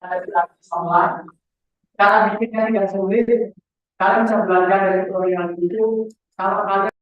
ada gratis online. Cara bikinnya tidak sulit. Kalian bisa belajar dari tutorial itu. Kalau kalian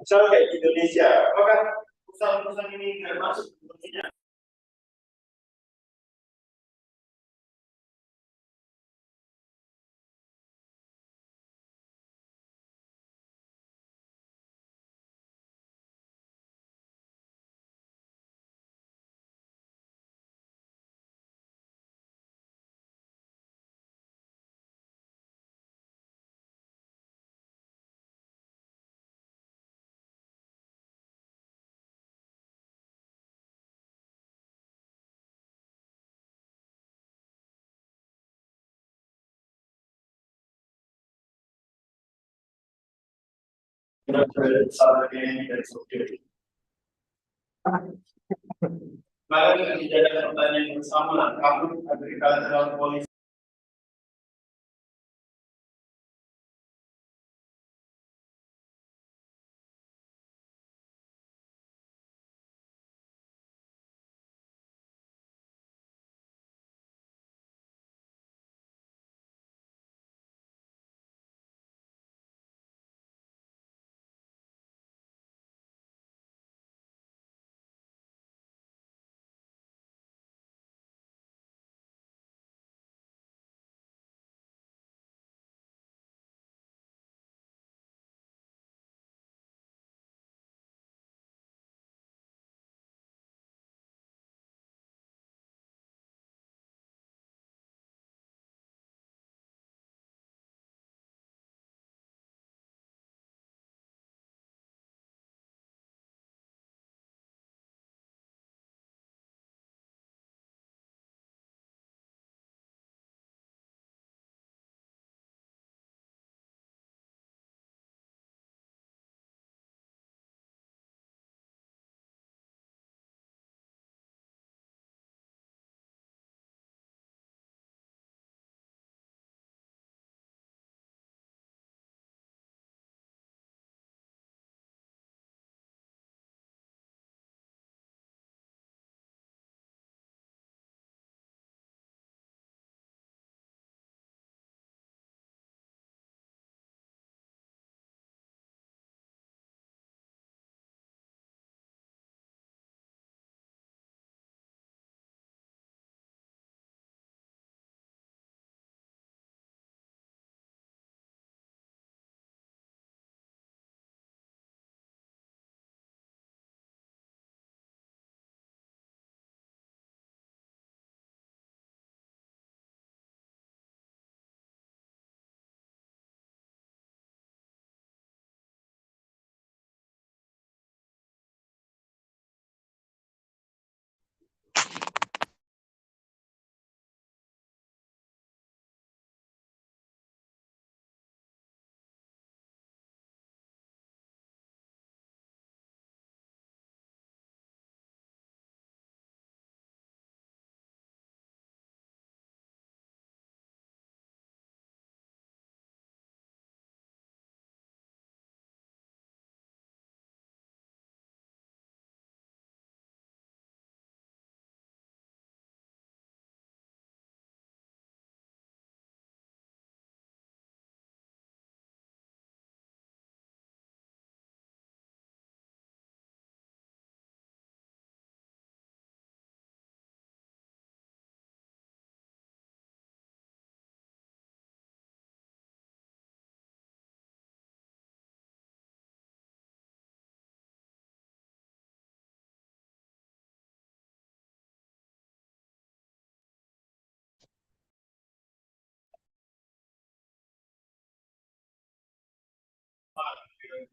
misal kayak di Indonesia, apakah perusahaan-perusahaan ini tidak masuk sepertinya? Maka tidak ada pertanyaan yang sama, kamu agregator polisi.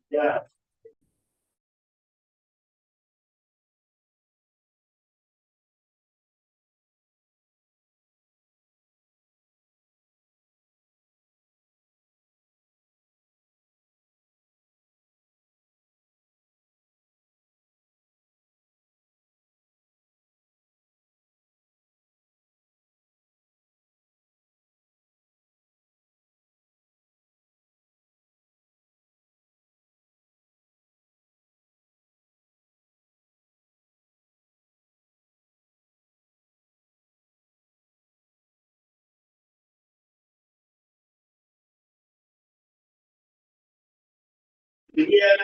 Ya. Demikian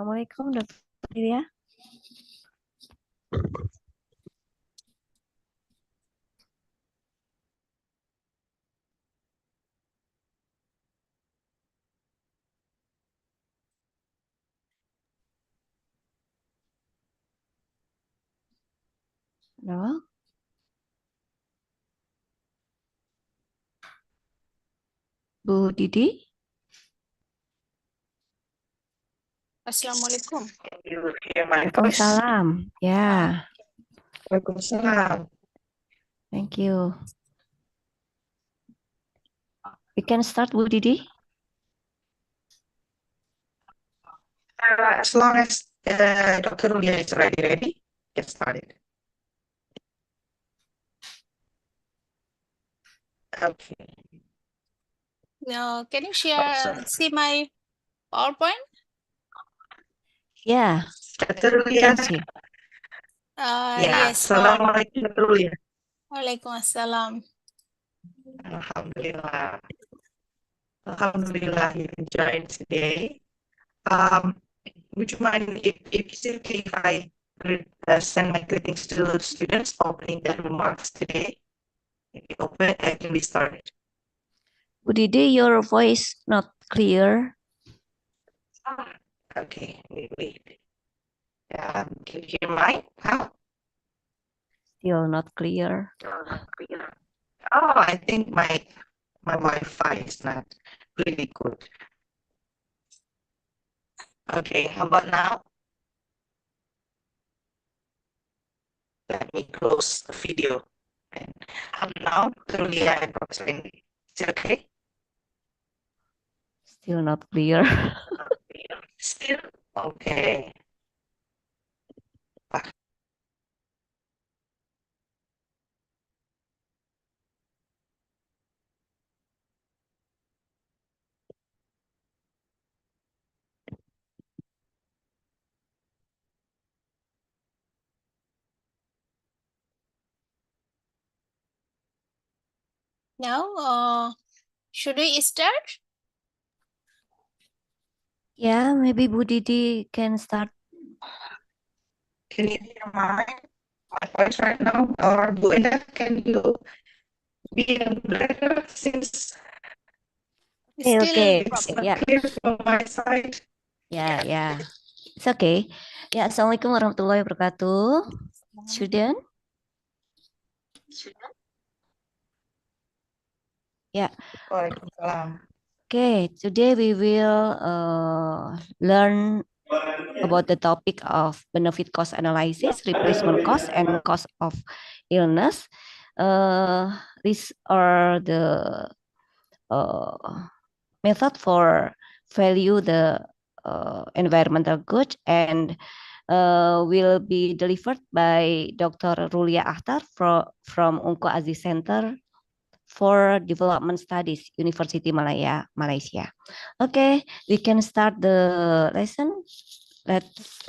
Assalamualaikum, Dr. Kuliah. Halo, Bu Didi. Assalamualaikum. Waalaikumsalam. Ya, Waalaikumsalam. thank you. We can start, Bu Didi. As long as Dr. Kuliah is ready, get started. Okay. Now, can you see my PowerPoint? Ya, Dr. we can Kuliah. see. Yes. Assalamualaikum, Dr. Kuliah. Waalaikumsalam. Alhamdulillah. Alhamdulillah you can join today. Would you mind if it's okay if I send my greetings to the students opening their remarks today? If you open, I can be started. Bu Didi, your voice not clear. Okay, wait. Can you hear mine? How? Still not clear. Oh, I think my Wi-Fi is not really good. Okay, how about now? Let me close the video. And now, truly, I'm processing. Is it okay? Still not clear. Still? Okay. Now, should we start? Yeah, maybe Bu Didi can start. Can you hear my voice right now? Or Bu Enda, can you be better since Okay. it's not Yeah. clear from my side? Yeah. It's okay. Ya, Assalamualaikum warahmatullahi wabarakatuh. Student. Yeah. Waalaikumsalam. Okay, today we will learn about the topic of benefit cost analysis, replacement cost, and cost of illness. These are the method for value the environmental good and will be delivered by Dr. Rulia Akhtar from Unko Aziz Center for Development Studies, University Malaya, Malaysia. Okay, we can start the lesson. Let's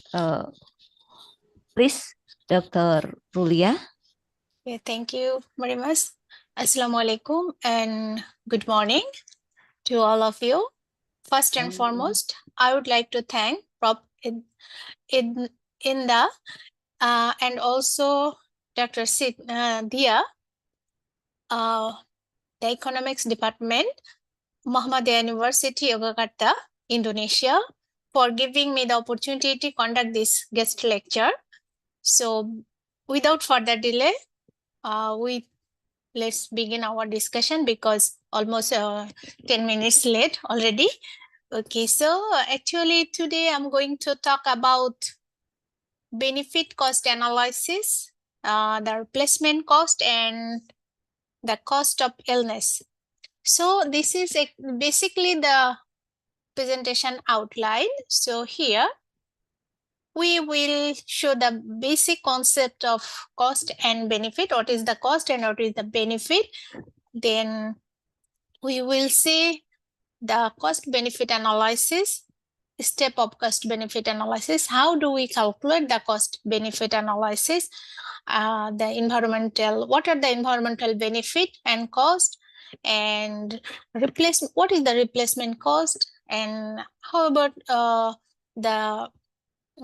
please, Dr. Rulia. Yeah, thank you very much. Assalamualaikum and good morning to all of you. First and foremost, I would like to thank Prof. Inda and also Dr. Dia, the Economics Department, Muhammadiyah University, Yogyakarta, Indonesia, for giving me the opportunity to conduct this guest lecture. So, without further delay, let's begin our discussion because almost 10 minutes late already. Okay, so actually today I'm going to talk about benefit cost analysis, the replacement cost, and the cost of illness. So this is basically the presentation outline. So here we will show the basic concept of cost and benefit. What is the cost and what is the benefit? Then we will see the cost benefit analysis, step of cost benefit analysis. How do we calculate the cost benefit analysis? The environmental, what are the environmental benefit and cost, and what is the replacement cost, and how about the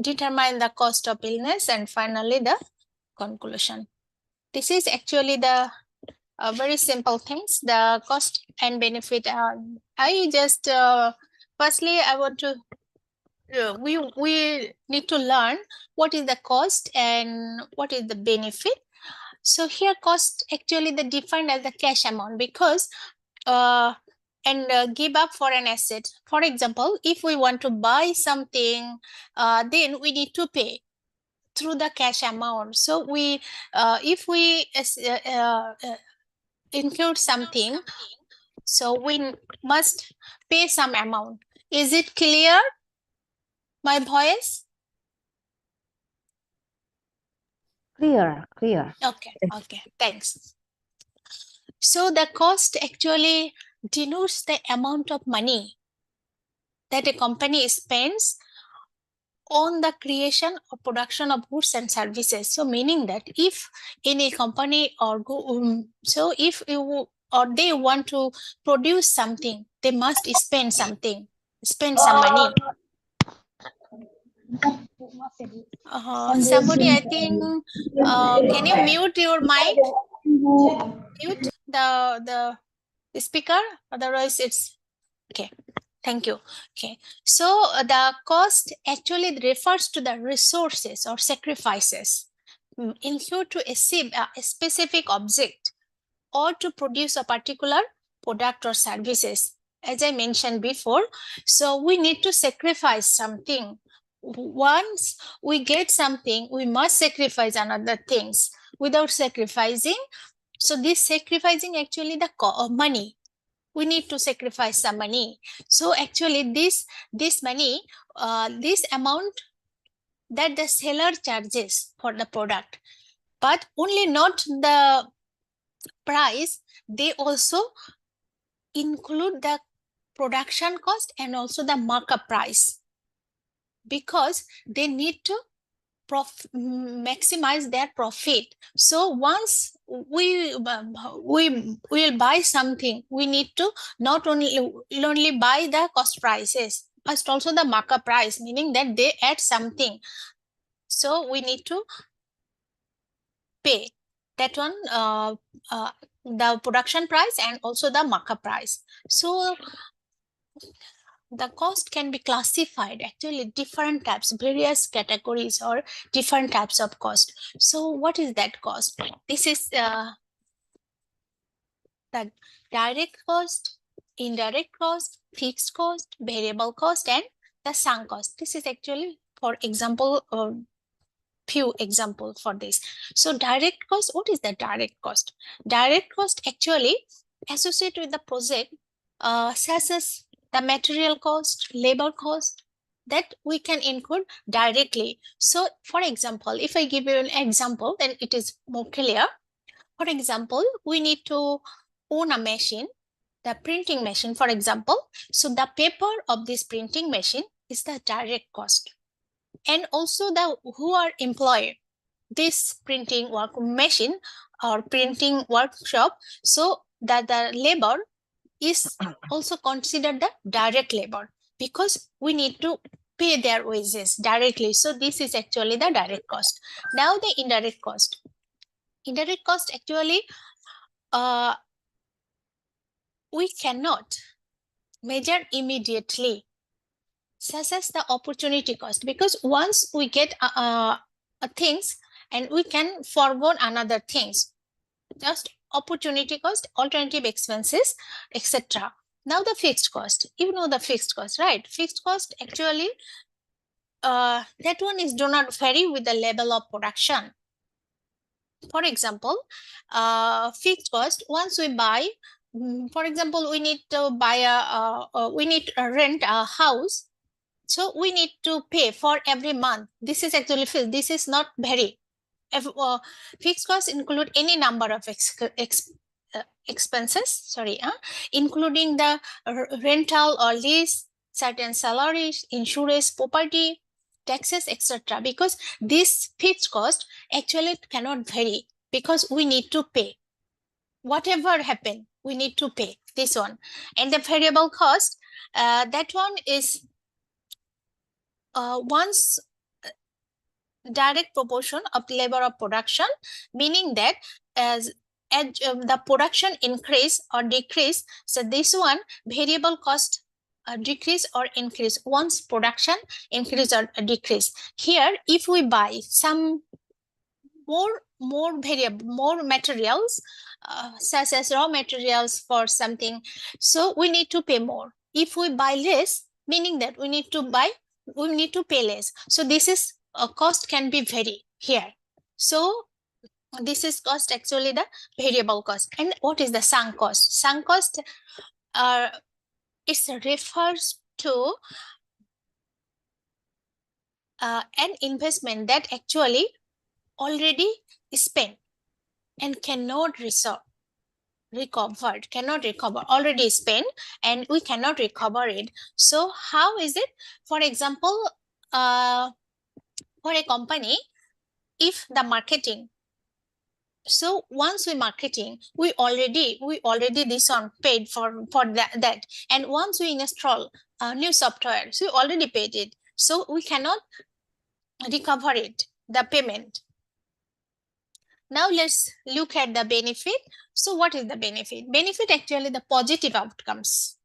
determine the cost of illness, and finally the conclusion. This is actually the very simple things, the cost and benefit. I just firstly I want to we need to learn what is the cost and what is the benefit. So here cost actually they defined as the cash amount because give up for an asset. For example, if we want to buy something, then we need to pay through the cash amount. So we if we include something, so we must pay some amount. Is it clear, my voice? Clear. Okay, thanks. So the cost actually denotes the amount of money that a company spends on the creation or production of goods and services. So meaning that if any company or if you or they want to produce something, they must spend some money. Somebody, I think, can you mute your mic? Mute the speaker, otherwise it's okay. Thank you. Okay, so the cost actually refers to the resources or sacrifices incurred to achieve a specific object or to produce a particular product or services. As I mentioned before, so we need to sacrifice something. Once we get something, we must sacrifice another things. Without sacrificing, so this sacrificing actually the money. We need to sacrifice some money. So actually this money, this amount that the seller charges for the product, but only not the price, they also include the production cost and also the markup price, because they need to maximize their profit. So once we will buy something, we need to not only buy the cost prices, but also the markup price, meaning that they add something. So we need to pay that one, the production price and also the markup price. So the cost can be classified actually different types, various categories or different types of cost. So what is that cost? This is the direct cost, indirect cost, fixed cost, variable cost, and the sunk cost. This is actually, for example, few example for this. So direct cost, what is the direct cost? Direct cost actually associated with the project, such as the material cost, labor cost, that we can include directly. So for example, if I give you an example, then it is more clear. For example, we need to own a machine, the printing machine, for example. So the paper of this printing machine is the direct cost. And also the who are employed this printing work machine or printing workshop, so that the labor is also considered the direct labor, because we need to pay their wages directly. So this is actually the direct cost. Now the indirect cost. Indirect cost actually we cannot measure immediately, such as the opportunity cost, because once we get things and we can forgo another things, just opportunity cost, alternative expenses, etc. Now the fixed cost, you know the fixed cost, right? Fixed cost actually that one is do not vary with the level of production. For example, fixed cost, once we buy, for example, we need to buy we need to rent a house. So we need to pay for every month. This is actually fixed. This is not vary. If, fixed costs include any number of expenses, including the rental or lease, certain salaries, insurance, property, taxes, etc. Because this fixed cost actually cannot vary, because we need to pay. Whatever happen, we need to pay this one. And the variable cost, that one is once direct proportion of labor of production, meaning that as the production increase or decrease, so this one variable cost decrease or increase once production increase or decrease. Here, if we buy some more materials, such as raw materials for something, so we need to pay more. If we buy less, meaning that we need to pay less. So this is a cost can be vary here. So this is cost actually the variable cost. And what is the sunk cost? Sunk cost it refers to an investment that actually already spent and cannot recover, already spent and we cannot recover it. So how is it? For example, for a company, if the marketing, so once we marketing, we already this on paid for that, and once we install new software, so we already paid it, so we cannot recover it, the payment. Now let's look at the benefit. So what is the benefit? Benefit actually the positive outcomes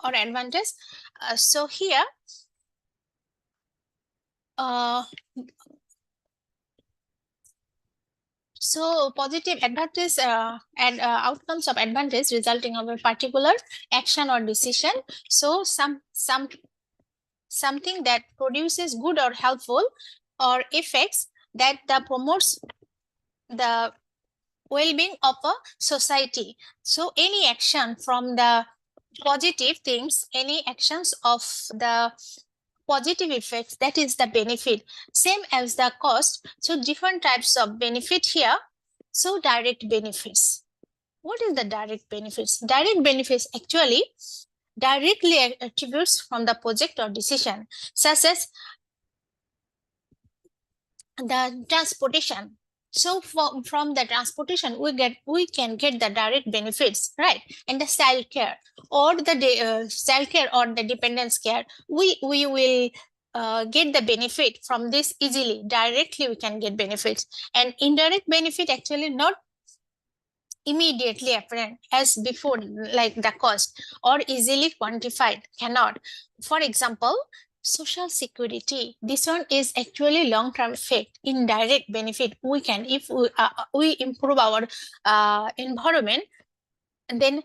or advantage. So here, so positive advantage and outcomes of advantage resulting of a particular action or decision. So something that produces good or helpful or effects that promotes the well-being of a society. So any action from the positive things, any actions of the positive effects, that is the benefit. Same as the cost. So different types of benefit here. So direct benefits. What is the direct benefits? Direct benefits actually directly attributes from the project or decision, such as the transportation. So from the transportation, we can get the direct benefits, right? And the child care or the child care or the dependence care, we will get the benefit from this easily. Directly, we can get benefits. And indirect benefit actually not immediately apparent as before, like the cost, or easily quantified, cannot. For example, social security, this one is actually long-term effect. Indirect benefit, we can, if we improve our environment, and then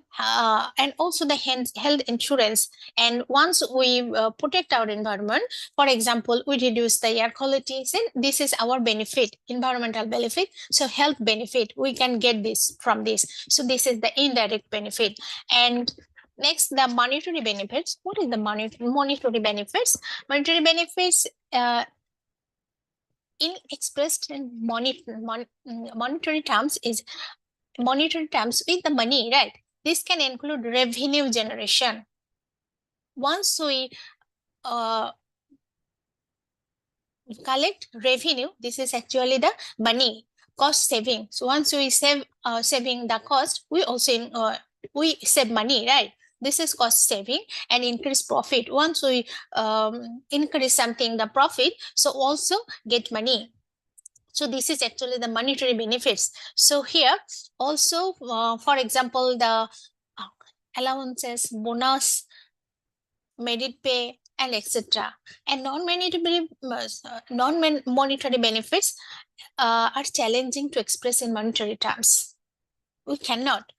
and also the health insurance, and once we protect our environment, for example, we reduce the air quality, then this is our benefit, environmental benefit. So health benefit, we can get this from this. So this is the indirect benefit. And next, the monetary benefits. What is the monetary benefits? Monetary benefits in expressed in monetary terms is monetary terms with the money, right? This can include revenue generation. Once we collect revenue, this is actually the money, cost saving. So once we saving the cost, we also we save money, right? This is cost saving and increase profit. Once we increase something, the profit, so also get money. So this is actually the monetary benefits. So here also, for example, the allowances, bonus, merit pay, and etc. And non-monetary benefits are challenging to express in monetary terms. We cannot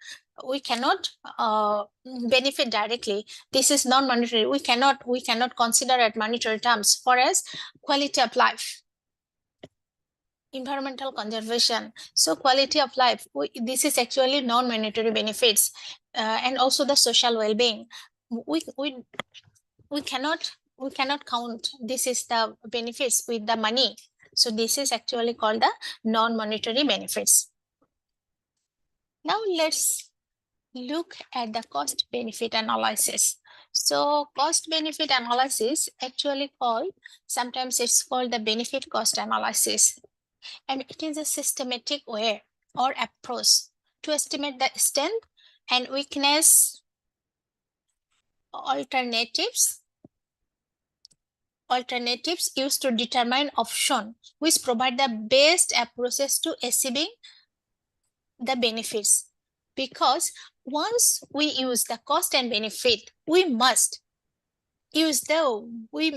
benefit directly. This is non-monetary. We cannot consider at monetary terms. For us, quality of life, environmental conservation, so quality of life, this is actually non-monetary benefits, and also the social well-being. We cannot count this is the benefits with the money. So this is actually called the non-monetary benefits. Now let's look at the cost benefit analysis. So cost benefit analysis actually called, sometimes it's called the benefit cost analysis. And it is a systematic way or approach to estimate the strength and weakness, alternatives, alternatives used to determine option which provide the best approaches to achieving the benefits. Because once we use the cost and benefit, we must use we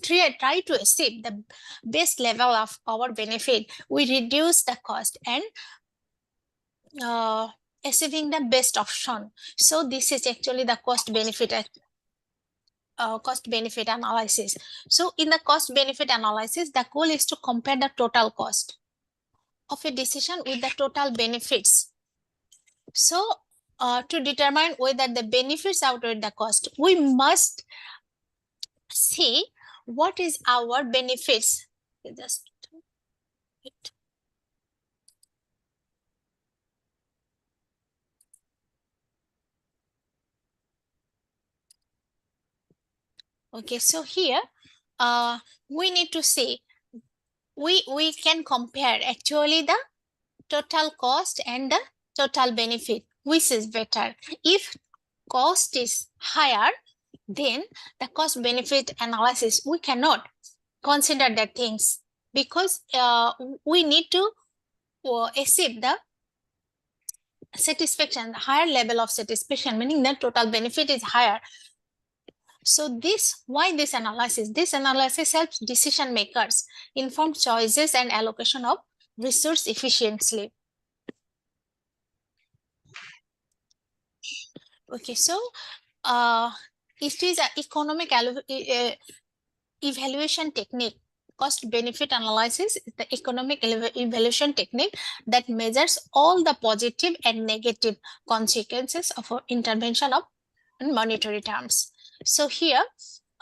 try to achieve the best level of our benefit. We reduce the cost and achieving the best option. So this is actually the cost benefit analysis. So in the cost benefit analysis, the goal is to compare the total cost of a decision with the total benefits. So to determine whether the benefits outweigh the cost, we must see what is our benefits. Just okay, so here we need to see, we can compare actually the total cost and the total benefit, which is better. If cost is higher, then the cost benefit analysis, we cannot consider the things, because we need to achieve the satisfaction, higher level of satisfaction, meaning the total benefit is higher. So why this analysis? This analysis helps decision makers inform choices and allocation of resource efficiently. Okay, so it is an economic evaluation technique. Cost benefit analysis is the economic evaluation technique that measures all the positive and negative consequences of our intervention of in monetary terms. So here,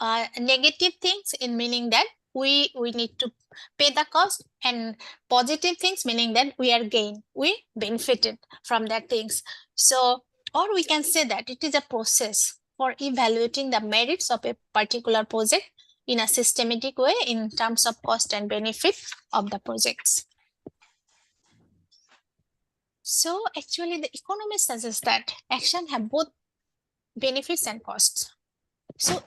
negative things in meaning that we need to pay the cost, and positive things meaning that we benefited from that things. So, or we can say that it is a process for evaluating the merits of a particular project in a systematic way in terms of cost and benefit of the projects. So actually the economist suggests that action have both benefits and costs. So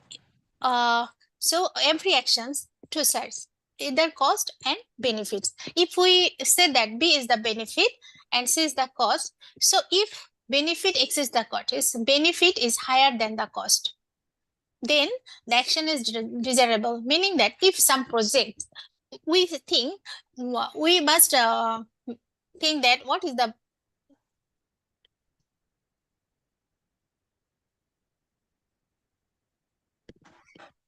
so every actions two sides, either cost and benefits. If we say that B is the benefit and C is the cost, so if benefit exceeds the cost, benefit is higher than the cost, then the action is desirable, meaning that if some project we think, we must think that what is the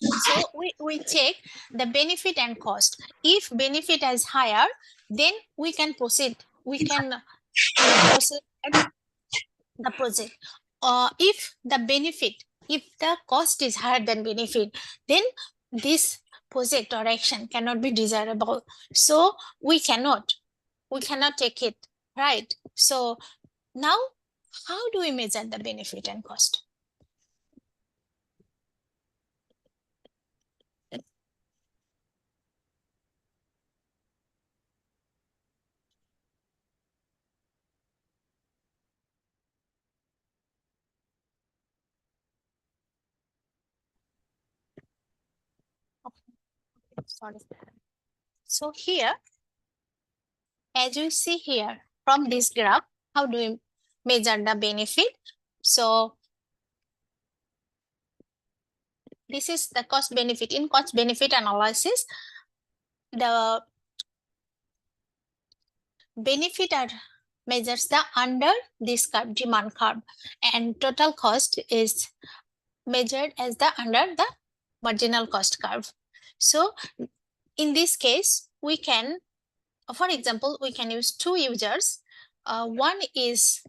so we check the benefit and cost. If benefit is higher, then we can proceed. We can proceed the project. If the cost is higher than benefit, then this project or action cannot be desirable. So we cannot take it, right? So now, how do we measure the benefit and cost? Sorry. So here, as you see here from this graph, how do we measure the benefit? So this is the cost benefit. In cost benefit analysis, the benefit measures the under this curve, demand curve, and total cost is measured as the under the marginal cost curve. So in this case, we can, for example, we can use two users. One is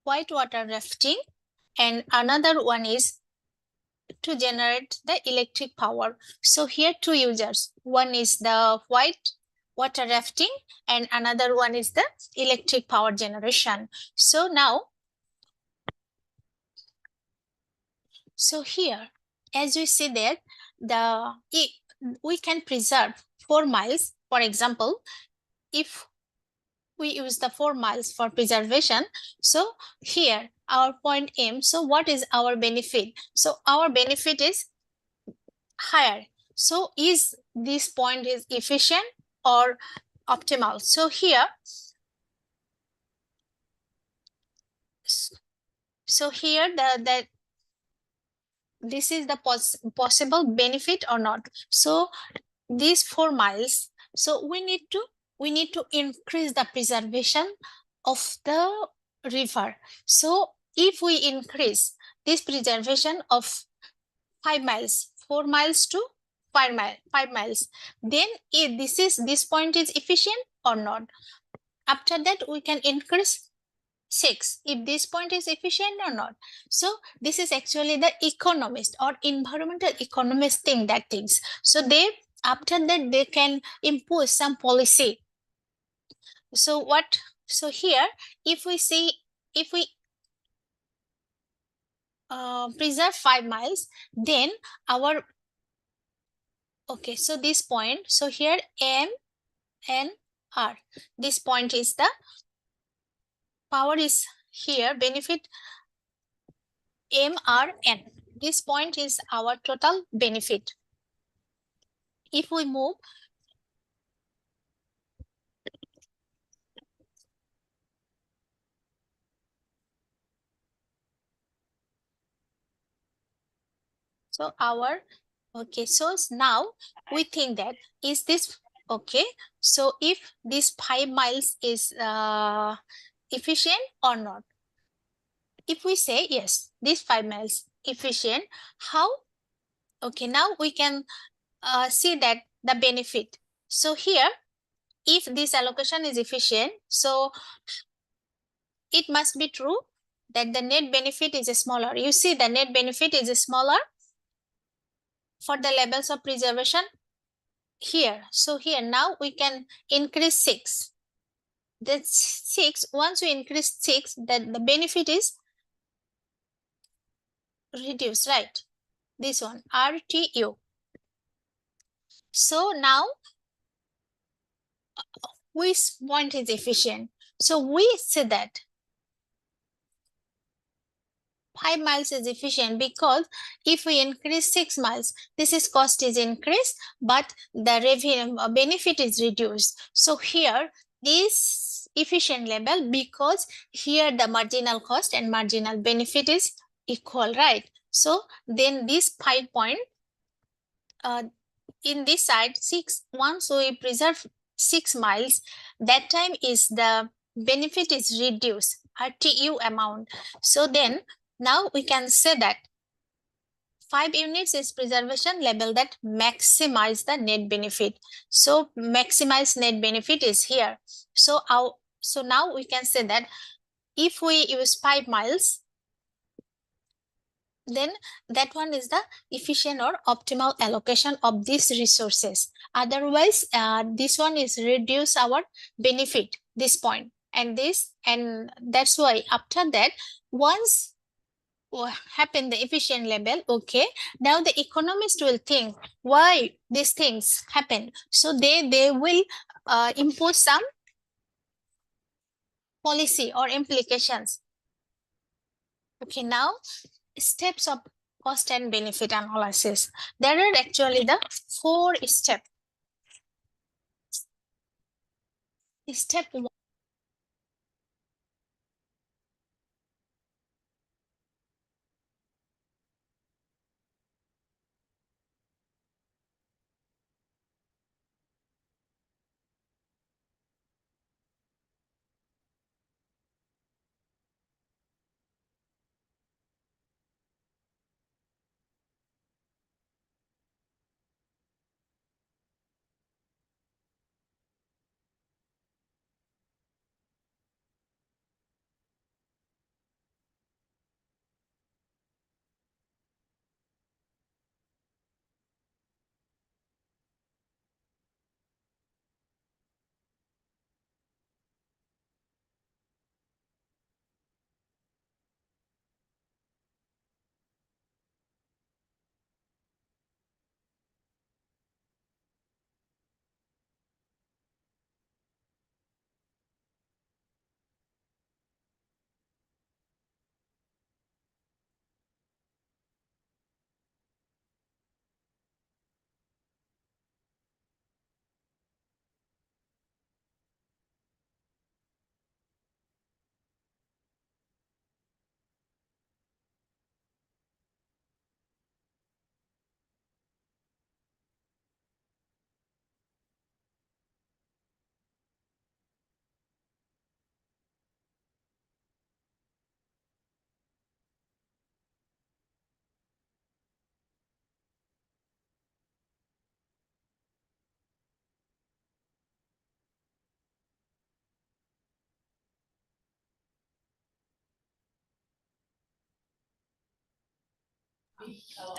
whitewater rafting and another one is to generate the electric power. So here two users, one is the whitewater rafting and another one is the electric power generation. So now, so here, as we see there, we can preserve 4 miles. For example, if we use the 4 miles for preservation, so here our point M, so what is our benefit? So our benefit is higher. So is this point is efficient or optimal? So here, this is the possible benefit or not. So these 4 miles, so we need to increase the preservation of the river. So if we increase this preservation of 5 miles, 4 miles to 5 miles, then if this point is efficient or not. After that, we can increase 6 if this point is efficient or not. So this is actually the economist or environmental economist thing that thinks. So after that they can impose some policy. So here, if we preserve 5 miles, then so this point, so here M and R, this point is the power is here, benefit MRN. This point is our total benefit. If we move, so so now we think that is this okay. So if this 5 miles is efficient or not. If we say yes, this 5 miles efficient, how? Okay, now we can see that the benefit. So here, if this allocation is efficient, so it must be true that the net benefit is smaller. You see the net benefit is smaller for the levels of preservation here. So here now we can increase 6. That's 6. Once we increase 6, then the benefit is reduced, right? This one, RTU. So now which point is efficient? So we say that 5 miles is efficient because if we increase 6 miles, this is cost is increased, but the revenue benefit is reduced. So here this efficient level, because here the marginal cost and marginal benefit is equal, right? So then this 5 point in this side 6, once we preserve 6 miles, that time is the benefit is reduced, RTU amount. So then now we can say that 5 units is preservation level that maximize the net benefit. So maximize net benefit is here. So now we can say that if we use 5 miles, then that one is the efficient or optimal allocation of these resources. Otherwise, this one is reduce our benefit, this point, and this, and that's why after that, once happen the efficient level, okay, now the economist will think why these things happen. So they will impose some policy or implications. Okay, now steps of cost and benefit analysis. There are actually the 4 steps. Step 1.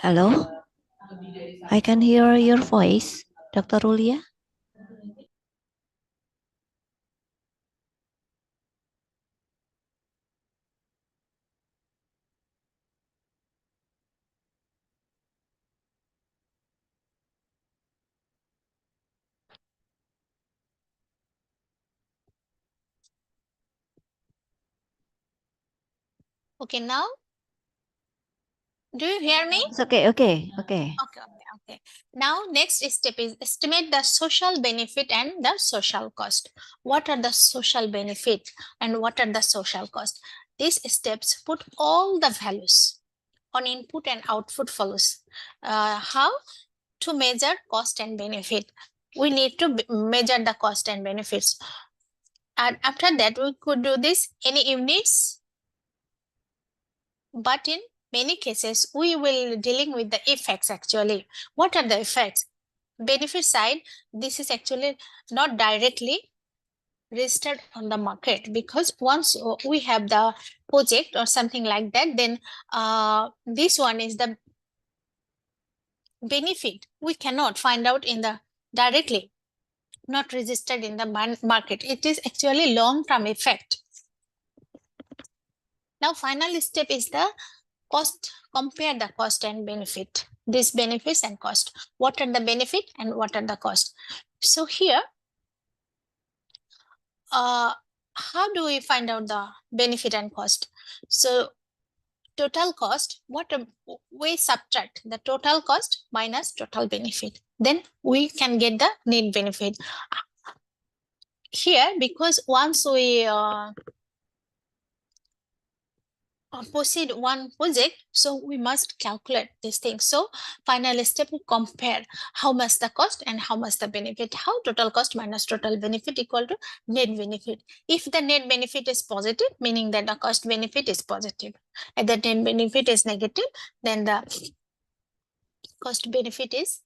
Hello, I can hear your voice, Dr. Rulia. Okay, now, do you hear me? It's okay, okay. Okay, okay. Now, next step is estimate the social benefit and the social cost. What are the social benefit and what are the social cost? These steps put all the values on input and output follows. How to measure cost and benefit? We need to measure the cost and benefits. And after that, we could do this any units, but in many cases, we will dealing with the effects actually. What are the effects? Benefit side, this is actually not directly registered on the market, because once we have the project or something like that, then this one is the benefit. We cannot find out in the directly, not registered in the market. It is actually long-term effect. Now, final step is the cost. Compare the cost and benefit. These benefits and cost. What are the benefit and what are the cost? So here, how do we find out the benefit and cost? So total cost, we subtract the total cost minus total benefit. Then we can get the net benefit. Here, because once we proceed one project, so we must calculate this thing. So final step, we compare how much the cost and how much the benefit. How total cost minus total benefit equal to net benefit. If the net benefit is positive, meaning that the cost benefit is positive, and the net benefit is negative, then the cost benefit is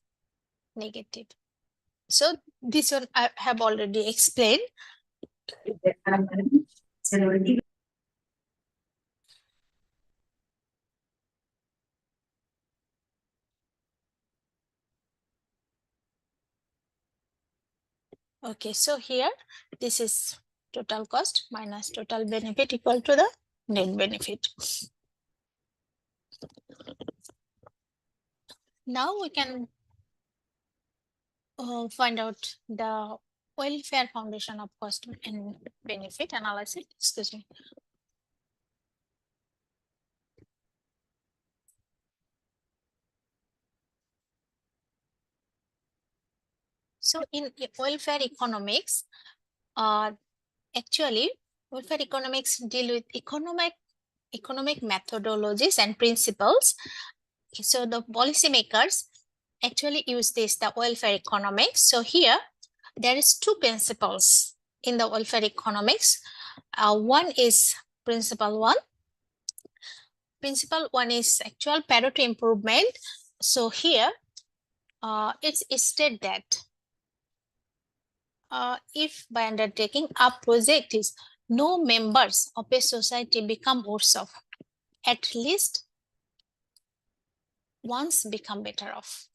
negative. So this one I have already explained. Okay, so here this is total cost minus total benefit equal to the net benefit. Now we can find out the welfare foundation of cost and benefit analysis. Excuse me. So in welfare economics, actually welfare economics deal with economic methodologies and principles. So the policymakers actually use the welfare economics. So here there is two principles in the welfare economics. One is principle one. Principle one is actual parity improvement. So here it's stated that if by undertaking a project is no members of a society become worse off, at least once become better off,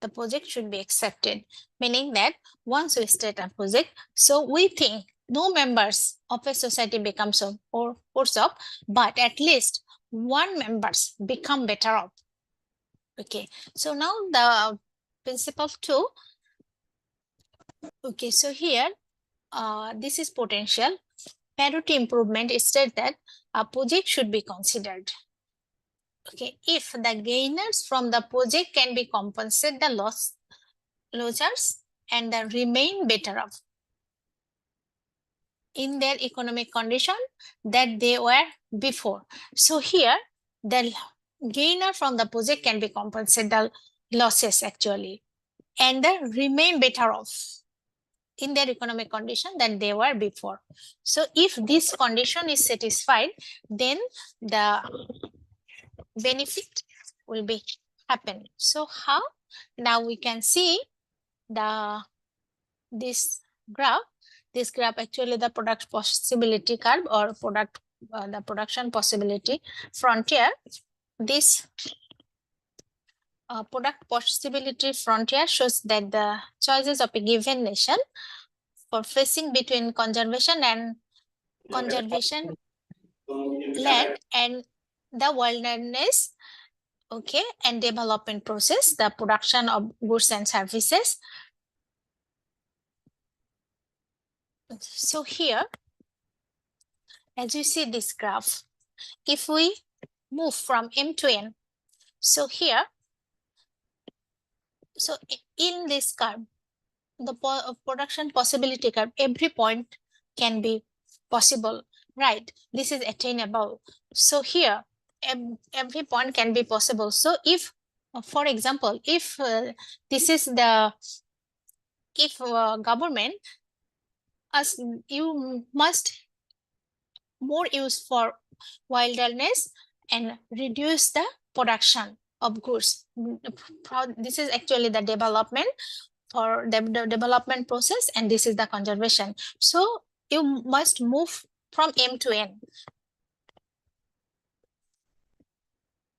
the project should be accepted. Meaning that once we start a project, so we think no members of a society become so or worse off, but at least one members become better off. Okay, so now the principle two. Okay, so here this is potential parity improvement. It said that a project should be considered. Okay, if the gainers from the project can be compensated the losers and then remain better off in their economic condition that they were before. So here the gainer from the project can be compensated the losses actually and then remain better off in their economic condition than they were before. So if this condition is satisfied, then the benefit will be happen. So how? Now we can see this graph. This graph actually the product possibility curve or the production possibility frontier. This product possibility frontier shows that the choices of a given nation for facing between conservation and conservation land and the wilderness, okay, and development process, the production of goods and services. So here, as you see this graph, if we move from M to N, so here, so in this curve, the production possibility curve, every point can be possible, right? This is attainable. So here, every point can be possible. So if, for example, if this is the, if government, as you must more use for wilderness and reduce the production of goods. This is actually the development for the development process, and this is the conservation. So you must move from M to N.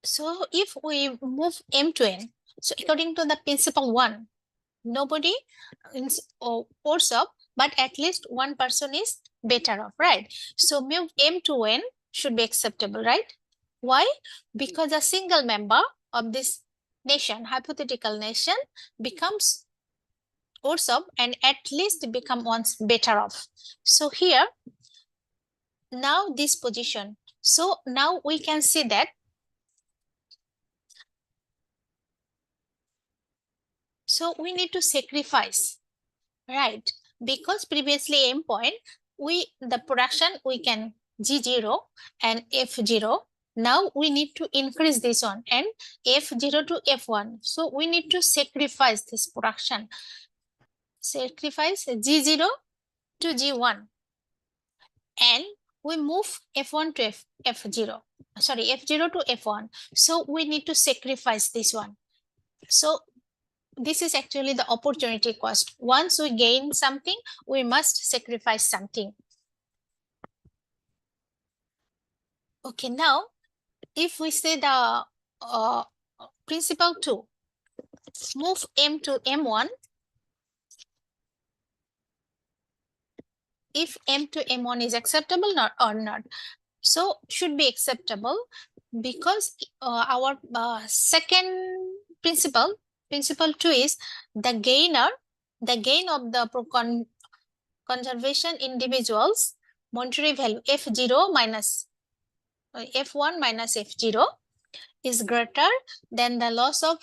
So if we move M to N, so according to the principle 1, nobody is worse off, but at least one person is better off, right? So move M to N should be acceptable, right? Why? Because a single member of this nation, hypothetical nation, becomes worse off and at least become once better off. So here, now this position. So now we can see that so we need to sacrifice, right? Because previously M point, the production we can G0 and F0. Now we need to increase this one and F0 to F1. So we need to sacrifice this production. Sacrifice G0 to G1. And we move F1 to F0. Sorry, F0 to F1. So we need to sacrifice this one. So this is actually the opportunity cost. Once we gain something, we must sacrifice something. Okay, now if we say the principle 2, move M to M1. If M to M1 is acceptable or not. So should be acceptable because our second principle 2 is the gain of the conservation individuals monetary value F0 minus F1 minus F0 is greater than the loss of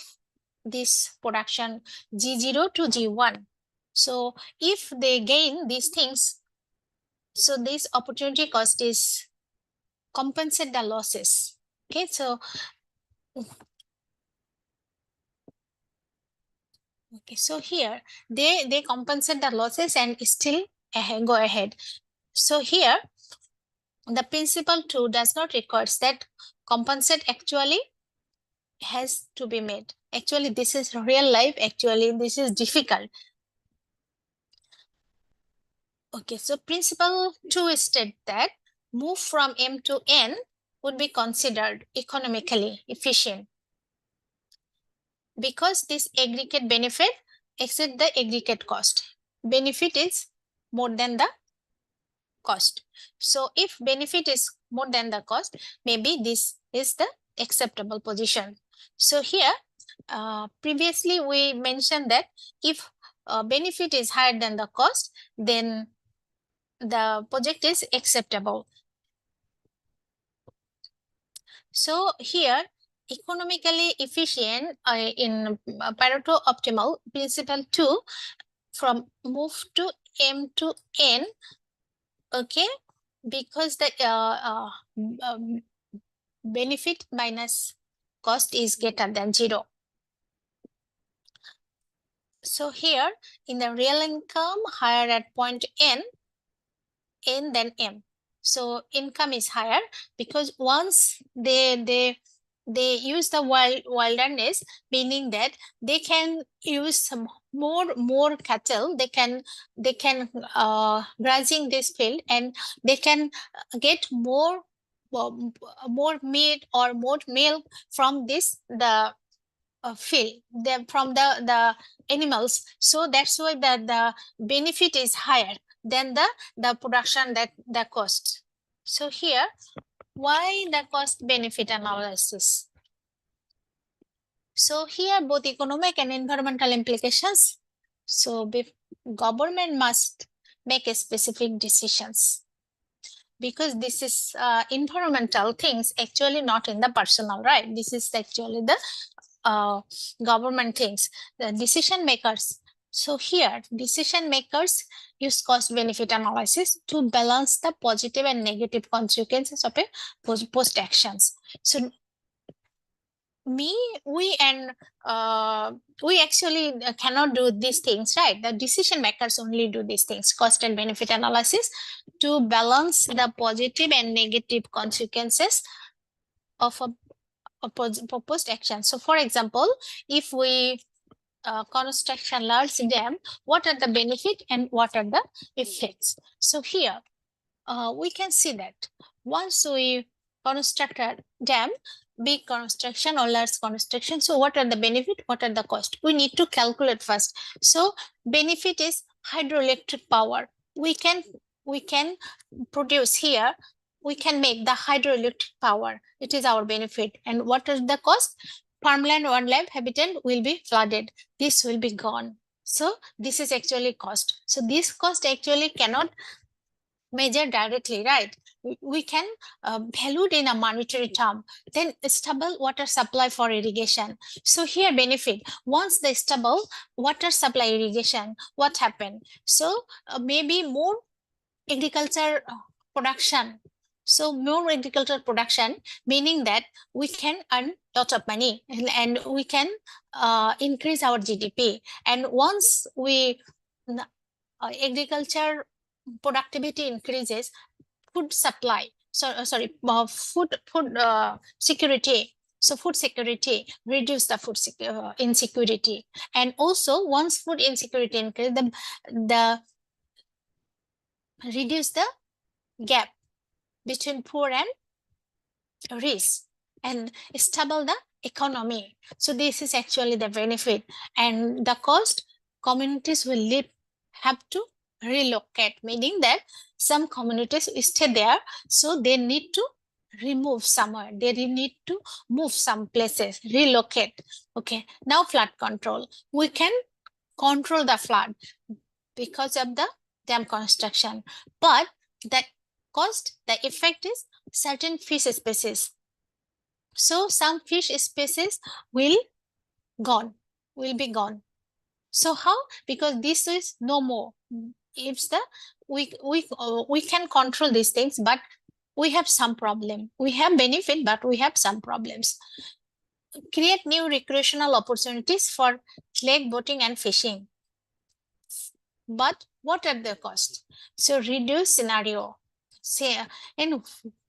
this production G0 to G1. So if they gain these things, so this opportunity cost is compensate the losses. Okay, so okay, so here they compensate the losses and still go ahead. So here the principle 2 does not require that compensate actually has to be made. Actually, this is real life. Actually, this is difficult. Okay, so principle 2 states that move from M to N would be considered economically efficient because this aggregate benefit exceeds the aggregate cost. Benefit is more than the cost. So if benefit is more than the cost, maybe this is the acceptable position. So here, previously we mentioned that if benefit is higher than the cost, then the project is acceptable. So here, economically efficient in Pareto optimal principle 2 from move to M to N, okay, because the benefit minus cost is greater than 0. So here in the real income higher at point N than M. So income is higher because once they use the wilderness, meaning that they can use some more cattle. They can grazing this field and they can get more meat or more milk from this the feel them from the animals. So that's why the benefit is higher than the production, that the cost. So here, why the cost benefit analysis? So here both economic and environmental implications. So government must make a specific decisions, because this is environmental things, actually not in the personal, right? This is actually the government things, the decision makers. So here decision makers use cost benefit analysis to balance the positive and negative consequences of a post actions. So we actually cannot do these things, right? The decision makers only do these things, cost and benefit analysis, to balance the positive and negative consequences of a proposed action. So for example, if we construct a large dam, what are the benefit and what are the effects? So here we can see that once we construct a dam, big construction or large construction, so what are the benefit, what are the cost? We need to calculate first. So benefit is hydroelectric power. We can produce here, we can make the hydroelectric power. It is our benefit. And what is the cost? Farmland, wildlife habitat will be flooded. This will be gone. So this is actually cost. So this cost actually cannot measure directly, right? We can value it in a monetary term. Then stable water supply for irrigation. So here benefit, once the stable water supply irrigation, what happened? So maybe more agriculture production. So more agricultural production, meaning that we can earn lot of money, and we can increase our GDP. And once we agriculture productivity increases, food supply, food security. So food security, reduce the food insecurity. And also once food insecurity increase, the reduce the gap between poor and rich, and stable the economy. So this is actually the benefit. And the cost, communities will have to relocate, meaning that some communities stay there, so they need to remove somewhere, they need to move some places, relocate. Okay, now flood control, we can control the flood because of the dam construction, but the cost, the effect is certain fish species. So some fish species will be gone. So how? Because this is no more. If we can control these things, but we have some problem. We have benefit, but we have some problems. Create new recreational opportunities for lake boating and fishing. But what are the costs? So reduce scenario, say in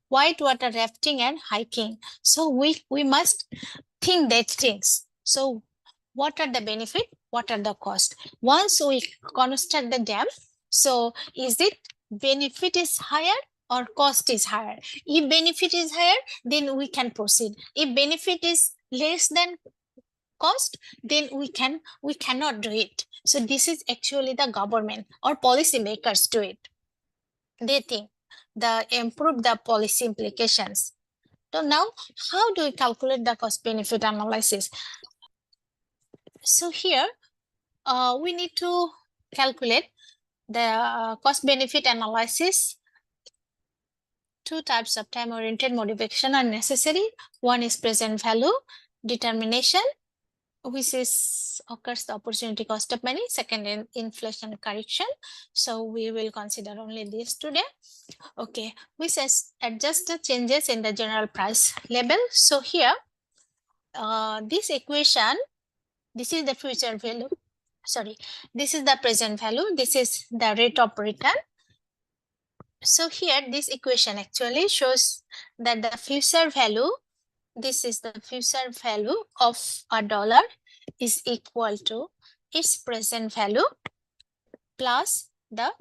whitewater rafting and hiking. So we must think that things. So what are the benefit? What are the cost? Once we construct the dam, so is it benefit is higher or cost is higher? If benefit is higher, then we can proceed. If benefit is less than cost, then we cannot do it. So this is actually the government or policy makers do it. They think the improve the policy implications. So now, how do we calculate the cost benefit analysis? So here, we need to calculate the cost benefit analysis. Two types of time oriented modification are necessary. One is present value determination, which is occurs the opportunity cost of money. Second, in inflation correction. So we will consider only this today. Okay, we says adjust the changes in the general price level. So here, this equation, this is the future value. Sorry, this is the present value. This is the rate of return. So here, this equation actually shows that the future value, this is the future value of $1 is equal to its present value plus the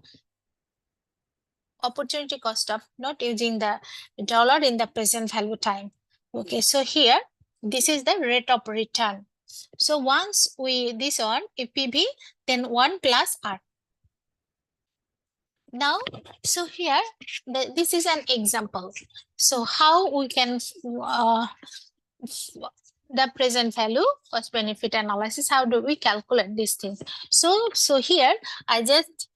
opportunity cost of not using the dollar in the present value time. Okay, so here, this is the rate of return. So once we this one, if PV, then 1 plus R. Now, so here, this is an example. So how we can the present value cost benefit analysis, how do we calculate these things? So here I just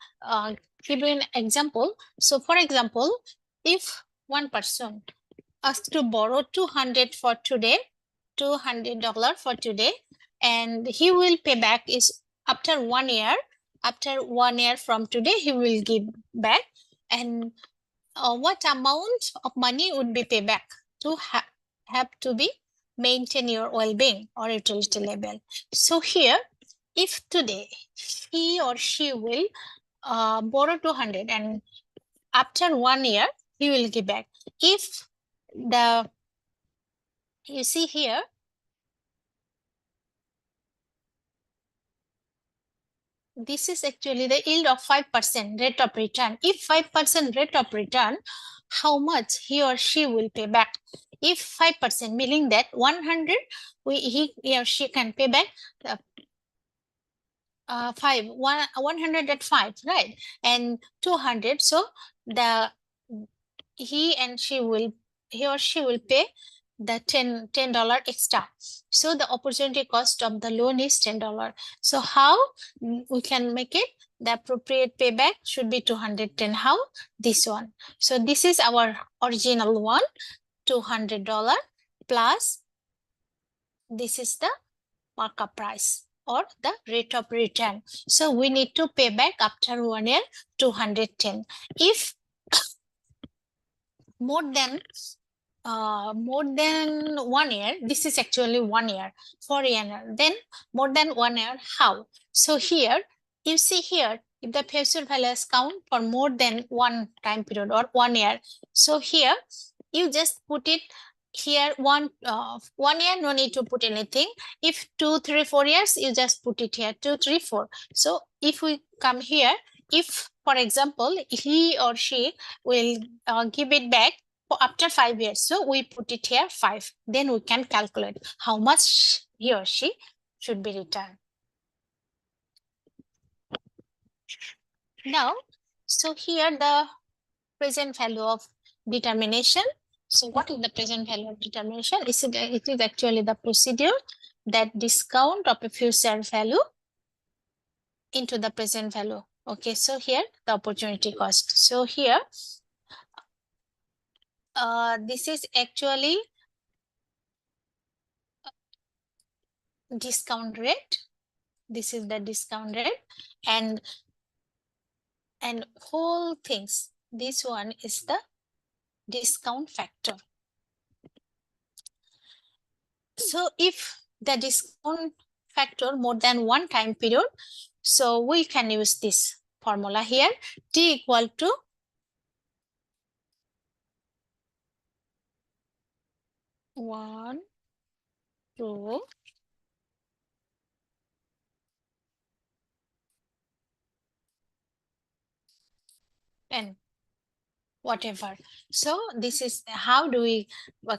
give you an example. So for example, if one person asked to borrow 200 for today, $200 for today, and he will pay back is after 1 year. After 1 year from today, he will give back. And what amount of money would be paid back to have to be maintain your well-being or utility level. So here, if today he or she will borrow 200 and after 1 year, he will give back. If you see here, this is actually the yield of 5% rate of return. If 5% rate of return, how much he or she will pay back? If 5%, meaning that 100, he or she can pay back 100 at 5, right? And 200, so he or she will pay the $10 extra. So the opportunity cost of the loan is $10. So how we can make it? The appropriate payback should be 210. How? This one. So this is our original one, $200 plus this is the markup price or the rate of return. So we need to pay back after 1 year 210. If more than 1 year, this is actually 1 year, 4 year, then more than 1 year, how? So here, you see here, if the future values count for more than one time period or 1 year, so here, you just put it here 1 year, no need to put anything. If 2, 3, 4 years, you just put it here 2, 3, 4. So if we come here, if for example, he or she will give it back after 5 years. So we put it here 5. Then we can calculate how much he or she should be returned. Now, so here the present value of determination. So what is the present value of determination? It is actually the procedure that discount of a future value into the present value. Okay, so here the opportunity cost. So here, this is actually discount rate. This is the discount rate, and whole things. This one is the discount factor. So if the discount factor more than one time period, so we can use this formula here, T equal to one, two, and whatever. So this is how do we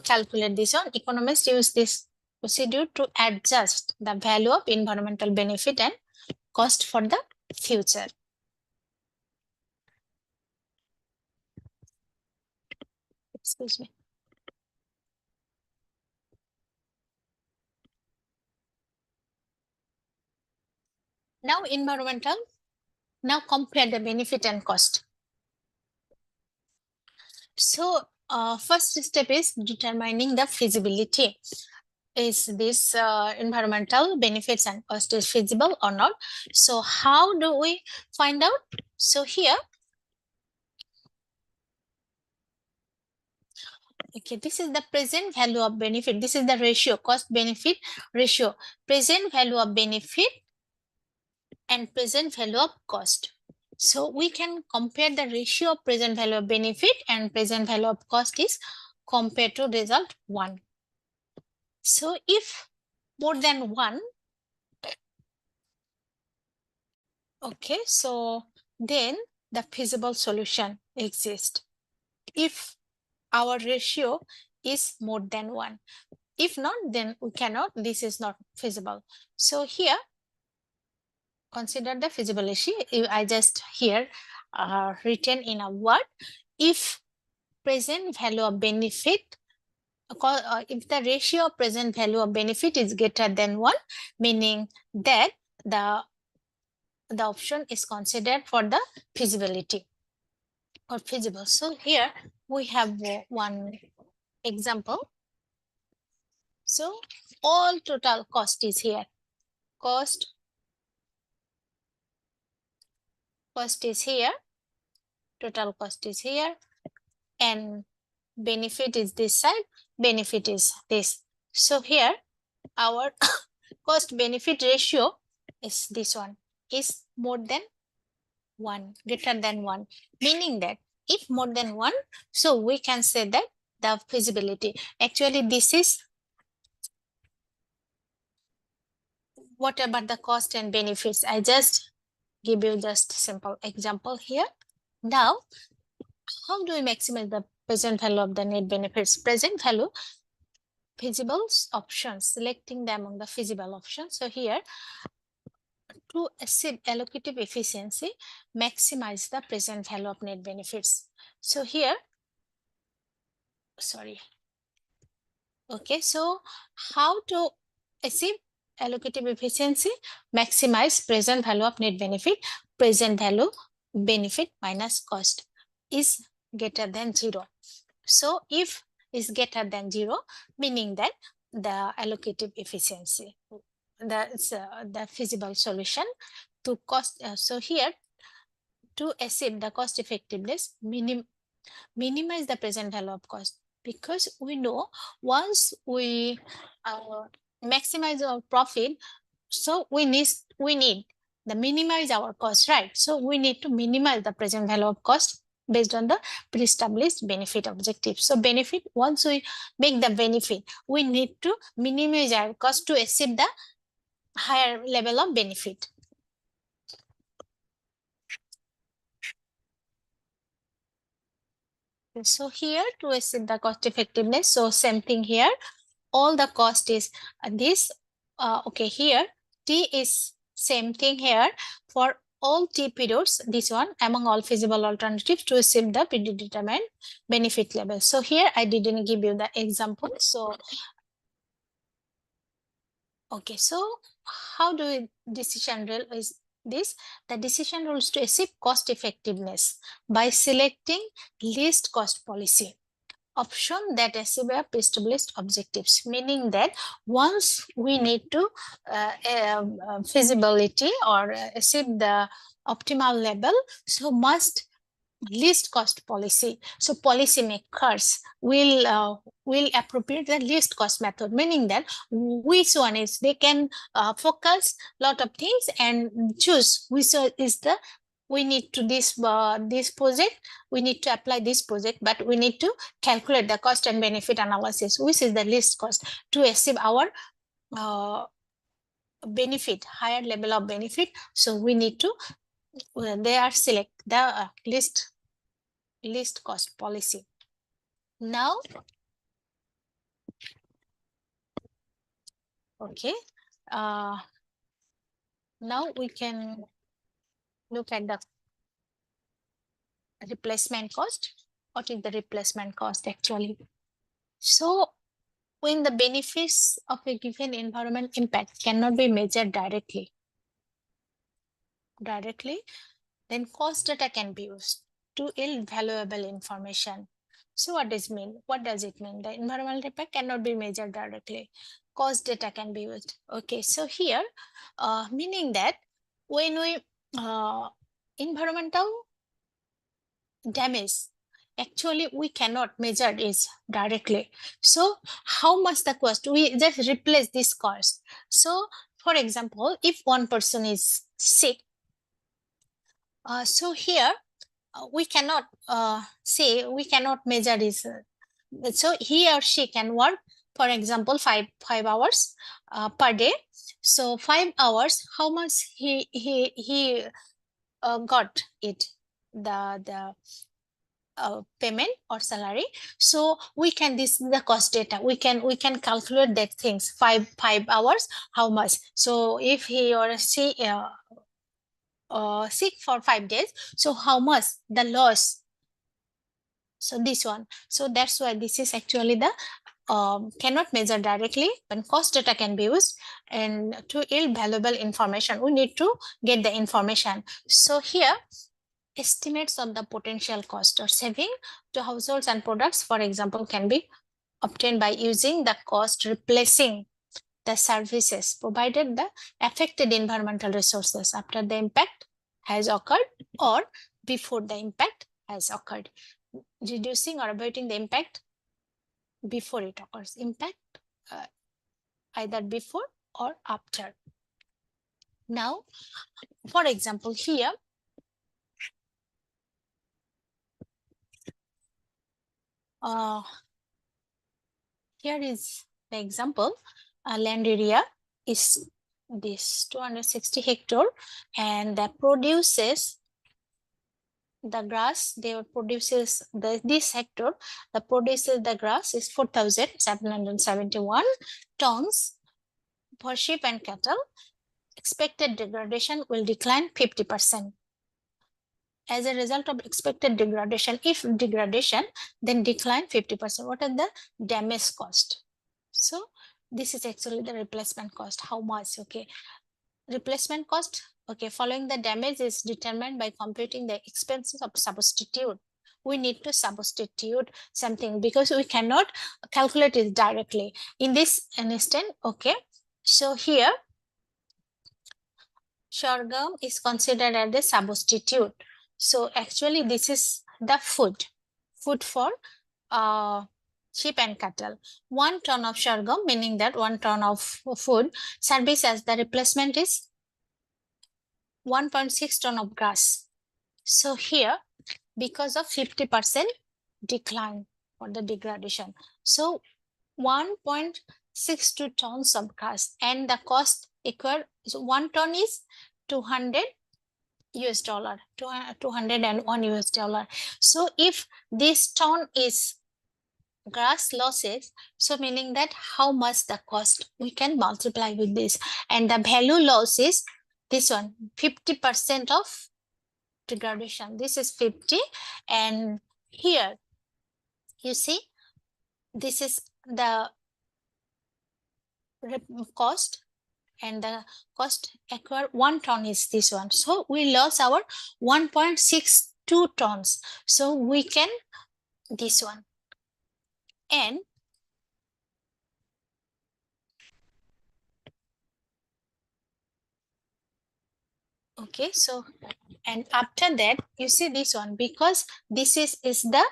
calculate this one? Economists use this procedure to adjust the value of environmental benefit and cost for the future. Excuse me. Now environmental, now compare the benefit and cost. So first step is determining the feasibility. Is this environmental benefits and cost is feasible or not? So how do we find out? So here, okay, this is the present value of benefit. This is the ratio, cost benefit ratio, present value of benefit and present value of cost. So we can compare the ratio of present value of benefit and present value of cost is compared to result 1. So if more than 1, okay, so then the feasible solution exists. If our ratio is more than 1. If not, then we cannot, this is not feasible. So here, consider the feasibility. I just here written in a word, if present value of benefit, if the ratio of present value of benefit is greater than 1, meaning that the option is considered for the feasibility or feasible. So here we have one example. So all total cost is here. Cost is here. Total cost is here. And benefit is this side. Benefit is this. So here our cost benefit ratio is this one, is more than 1, greater than 1, meaning that if more than 1, so we can say that the feasibility. Actually, this is what about the cost and benefits. I just give you just simple example here. Now, how do we maximize the present value of the net benefits? Present value, feasible options, selecting them among the feasible options. So here, to achieve allocative efficiency, maximize the present value of net benefits. So here, sorry. Okay, so how to achieve allocative efficiency? Maximize present value of net benefit. Present value benefit minus cost is greater than 0. So if is greater than 0, meaning that the allocative efficiency, that's the feasible solution to cost. So here, to achieve the cost effectiveness, minimize the present value of cost, because we know once we maximize our profit, so we need the minimize our cost, right? So we need to minimize the present value of cost based on the pre-established benefit objectives. So benefit, once we make the benefit, we need to minimize our cost to achieve the higher level of benefit. So here, to achieve the cost effectiveness, so same thing here, all the cost is this. Okay, here T is same thing here for all T periods, this one, among all feasible alternatives to achieve the predetermined benefit level. So here I didn't give you the example. So okay, so how do we decision rule is this? The decision rules to achieve cost effectiveness by selecting least cost policy option that achieve a pre-established objectives, meaning that once we need to feasibility or achieve the optimal level, so must least cost policy. So policy makers will appropriate the least cost method, meaning that which one is they can focus lot of things and choose which is the we need to this project, we need to apply this project, but we need to calculate the cost and benefit analysis, which is the least cost to achieve our benefit, higher level of benefit. So we need to they are select the least cost policy. Now, okay, now we can look at the replacement cost. What is the replacement cost actually? So when the benefits of a given environment impact cannot be measured directly, then cost data can be used to yield valuable information. So what does it mean? What does it mean? The environmental impact cannot be measured directly. Cost data can be used. Okay, so here, meaning that when we environmental damage, actually we cannot measure it directly. So how much the cost? We just replace this cost. So for example, if one person is sick, so here we cannot say, we cannot measure this. So he or she can work, for example, five hours per day. So 5 hours, how much he got it, the payment or salary. So we can, this is the cost data, we can calculate that things. 5 hours, how much? So if he or she sick for 5 days, so how much the loss? So this one, so that's why this is actually the cannot measure directly, but cost data can be used. And to yield valuable information, we need to get the information. So here, estimates of the potential cost or saving to households and products, for example, can be obtained by using the cost replacing the services provided the affected environmental resources after the impact has occurred or before the impact has occurred, reducing or avoiding the impact before it occurs. Impact either before or after. Now, for example, here, here is the example. Land area is this 260 hectare, and that produces the grass. They produces this hectare. The produces the grass is 4,771 tons for sheep and cattle. Expected degradation will decline 50%. As a result of expected degradation, if degradation, then decline 50%. What are the damage cost? So this is actually the replacement cost. How much? Okay, replacement cost. Okay, following the damage is determined by computing the expenses of substitute. We need to substitute something because we cannot calculate it directly in this instant. Okay, so here sorghum is considered as a substitute. So actually this is the food for sheep and cattle. 1 ton of sorghum, meaning that 1 ton of food, service as the replacement is 1.6 ton of grass. So here, because of 50% decline or the degradation, so 1.62 tons of grass, and the cost equal, so 1 ton is 200 US dollar, 201 US dollar. So if this ton is grass losses, so meaning that how much the cost, we can multiply with this, and the value loss is this one, 50% of degradation. This is 50, and here you see this is the cost, and the cost acquire 1 ton is this one. So we lost our 1.62 tons. So we can this one, and okay, so and after that you see this one, because this is the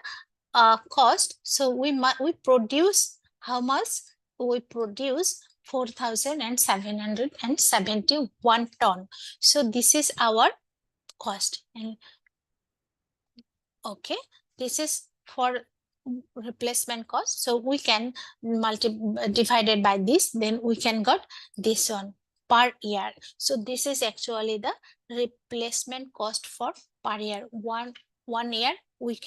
cost. So we produce how much? We produce 4,771 ton. So this is our cost. And okay, this is for replacement cost. So we can divided by this, then we can got this one per year. So this is actually the replacement cost for per year. One year we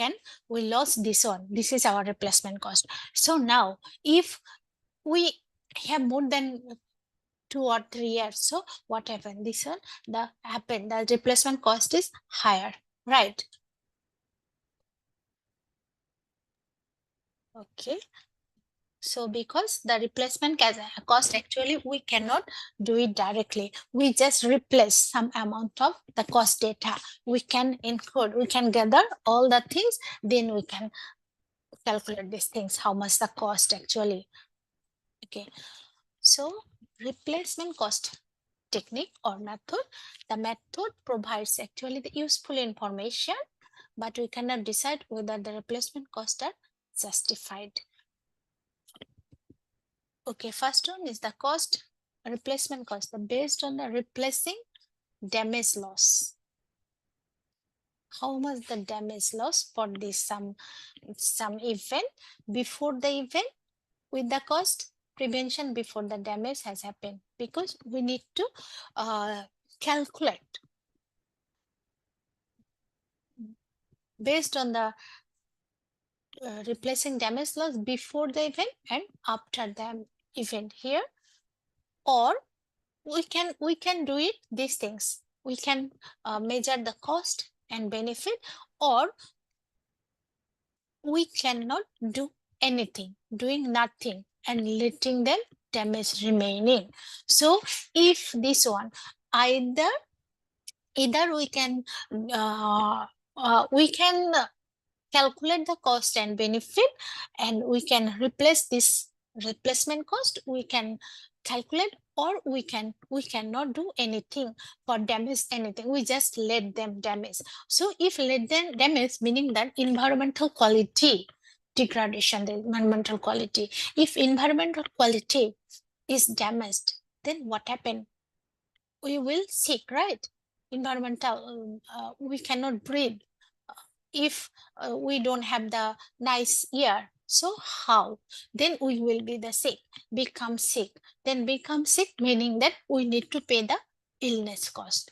lost this one. This is our replacement cost. So now if we have more than 2 or 3 years, so what happened? This one, the replacement cost is higher, right? Okay. So because the replacement cost, actually we cannot do it directly. We just replace some amount of the cost data. We can include, we can gather all the things, then we can calculate these things, how much the cost actually. Okay. So replacement cost technique or method. The method provides actually the useful information, but we cannot decide whether the replacement costs are justified. Okay, first one is the cost, replacement cost, based on the replacing damage loss. How much the damage loss for this some event, before the event, with the cost, prevention before the damage has happened, because we need to calculate based on the replacing damage loss before the event and after the event here, or we can do it these things. We can measure the cost and benefit, or we cannot do anything, doing nothing and letting them damage remaining. So if this one, either we can calculate the cost and benefit, and we can replace this replacement cost, we can calculate, or we cannot do anything for damage anything, we just let them damage. So if let them damage, meaning that environmental quality degradation, the environmental quality, if environmental quality is damaged, then what happened? We will sick, right? Environmental, we cannot breathe. If we don't have the nice air, so how? Then we will be the sick, become sick. Then become sick, meaning that we need to pay the illness cost.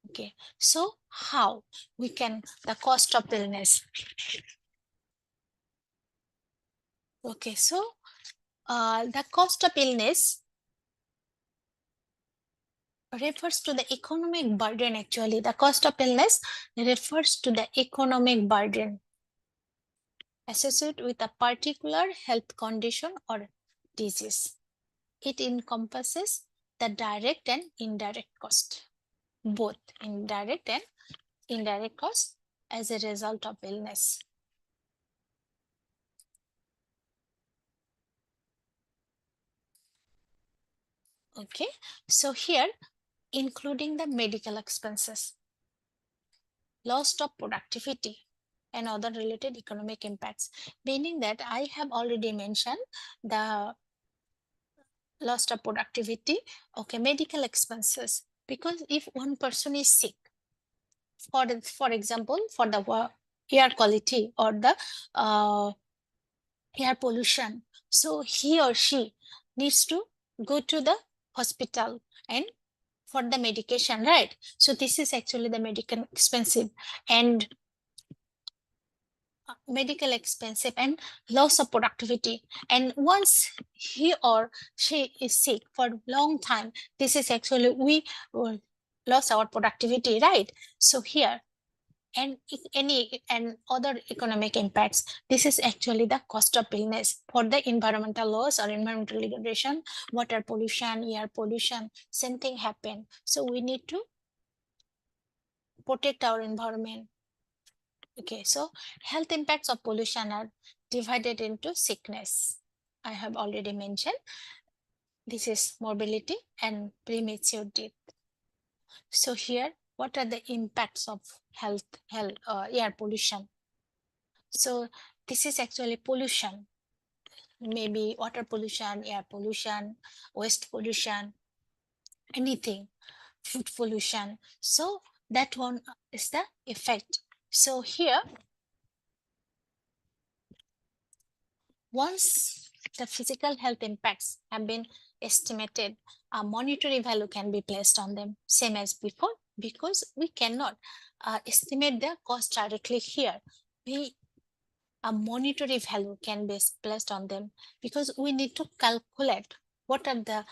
Okay, so how we can, the cost of illness. Okay, so the cost of illness refers to the economic burden. Actually, the cost of illness refers to the economic burden associated with a particular health condition or disease. It encompasses the direct and indirect cost, both indirect and indirect cost as a result of illness. Okay, so here, including the medical expenses, loss of productivity, and other related economic impacts, meaning that I have already mentioned the loss of productivity, okay, medical expenses, because if one person is sick, for example, for the air quality or the air pollution, so he or she needs to go to the hospital and for the medication, right? So this is actually the medical expensive and medical expensive and loss of productivity. And once he or she is sick for a long time, this is actually we will lose our productivity, right? So here, and any and other economic impacts, this is actually the cost of illness for the environmental loss or environmental degradation, water pollution, air pollution, same thing happen. So we need to protect our environment. Okay, so health impacts of pollution are divided into sickness. I have already mentioned this is morbidity and premature death. So here, what are the impacts of air pollution? So this is actually pollution, maybe water pollution, air pollution, waste pollution, anything, food pollution. So that one is the effect. So here, once the physical health impacts have been estimated, a monetary value can be placed on them, same as before, because we cannot estimate the cost directly here. A monetary value can be placed on them because we need to calculate what are the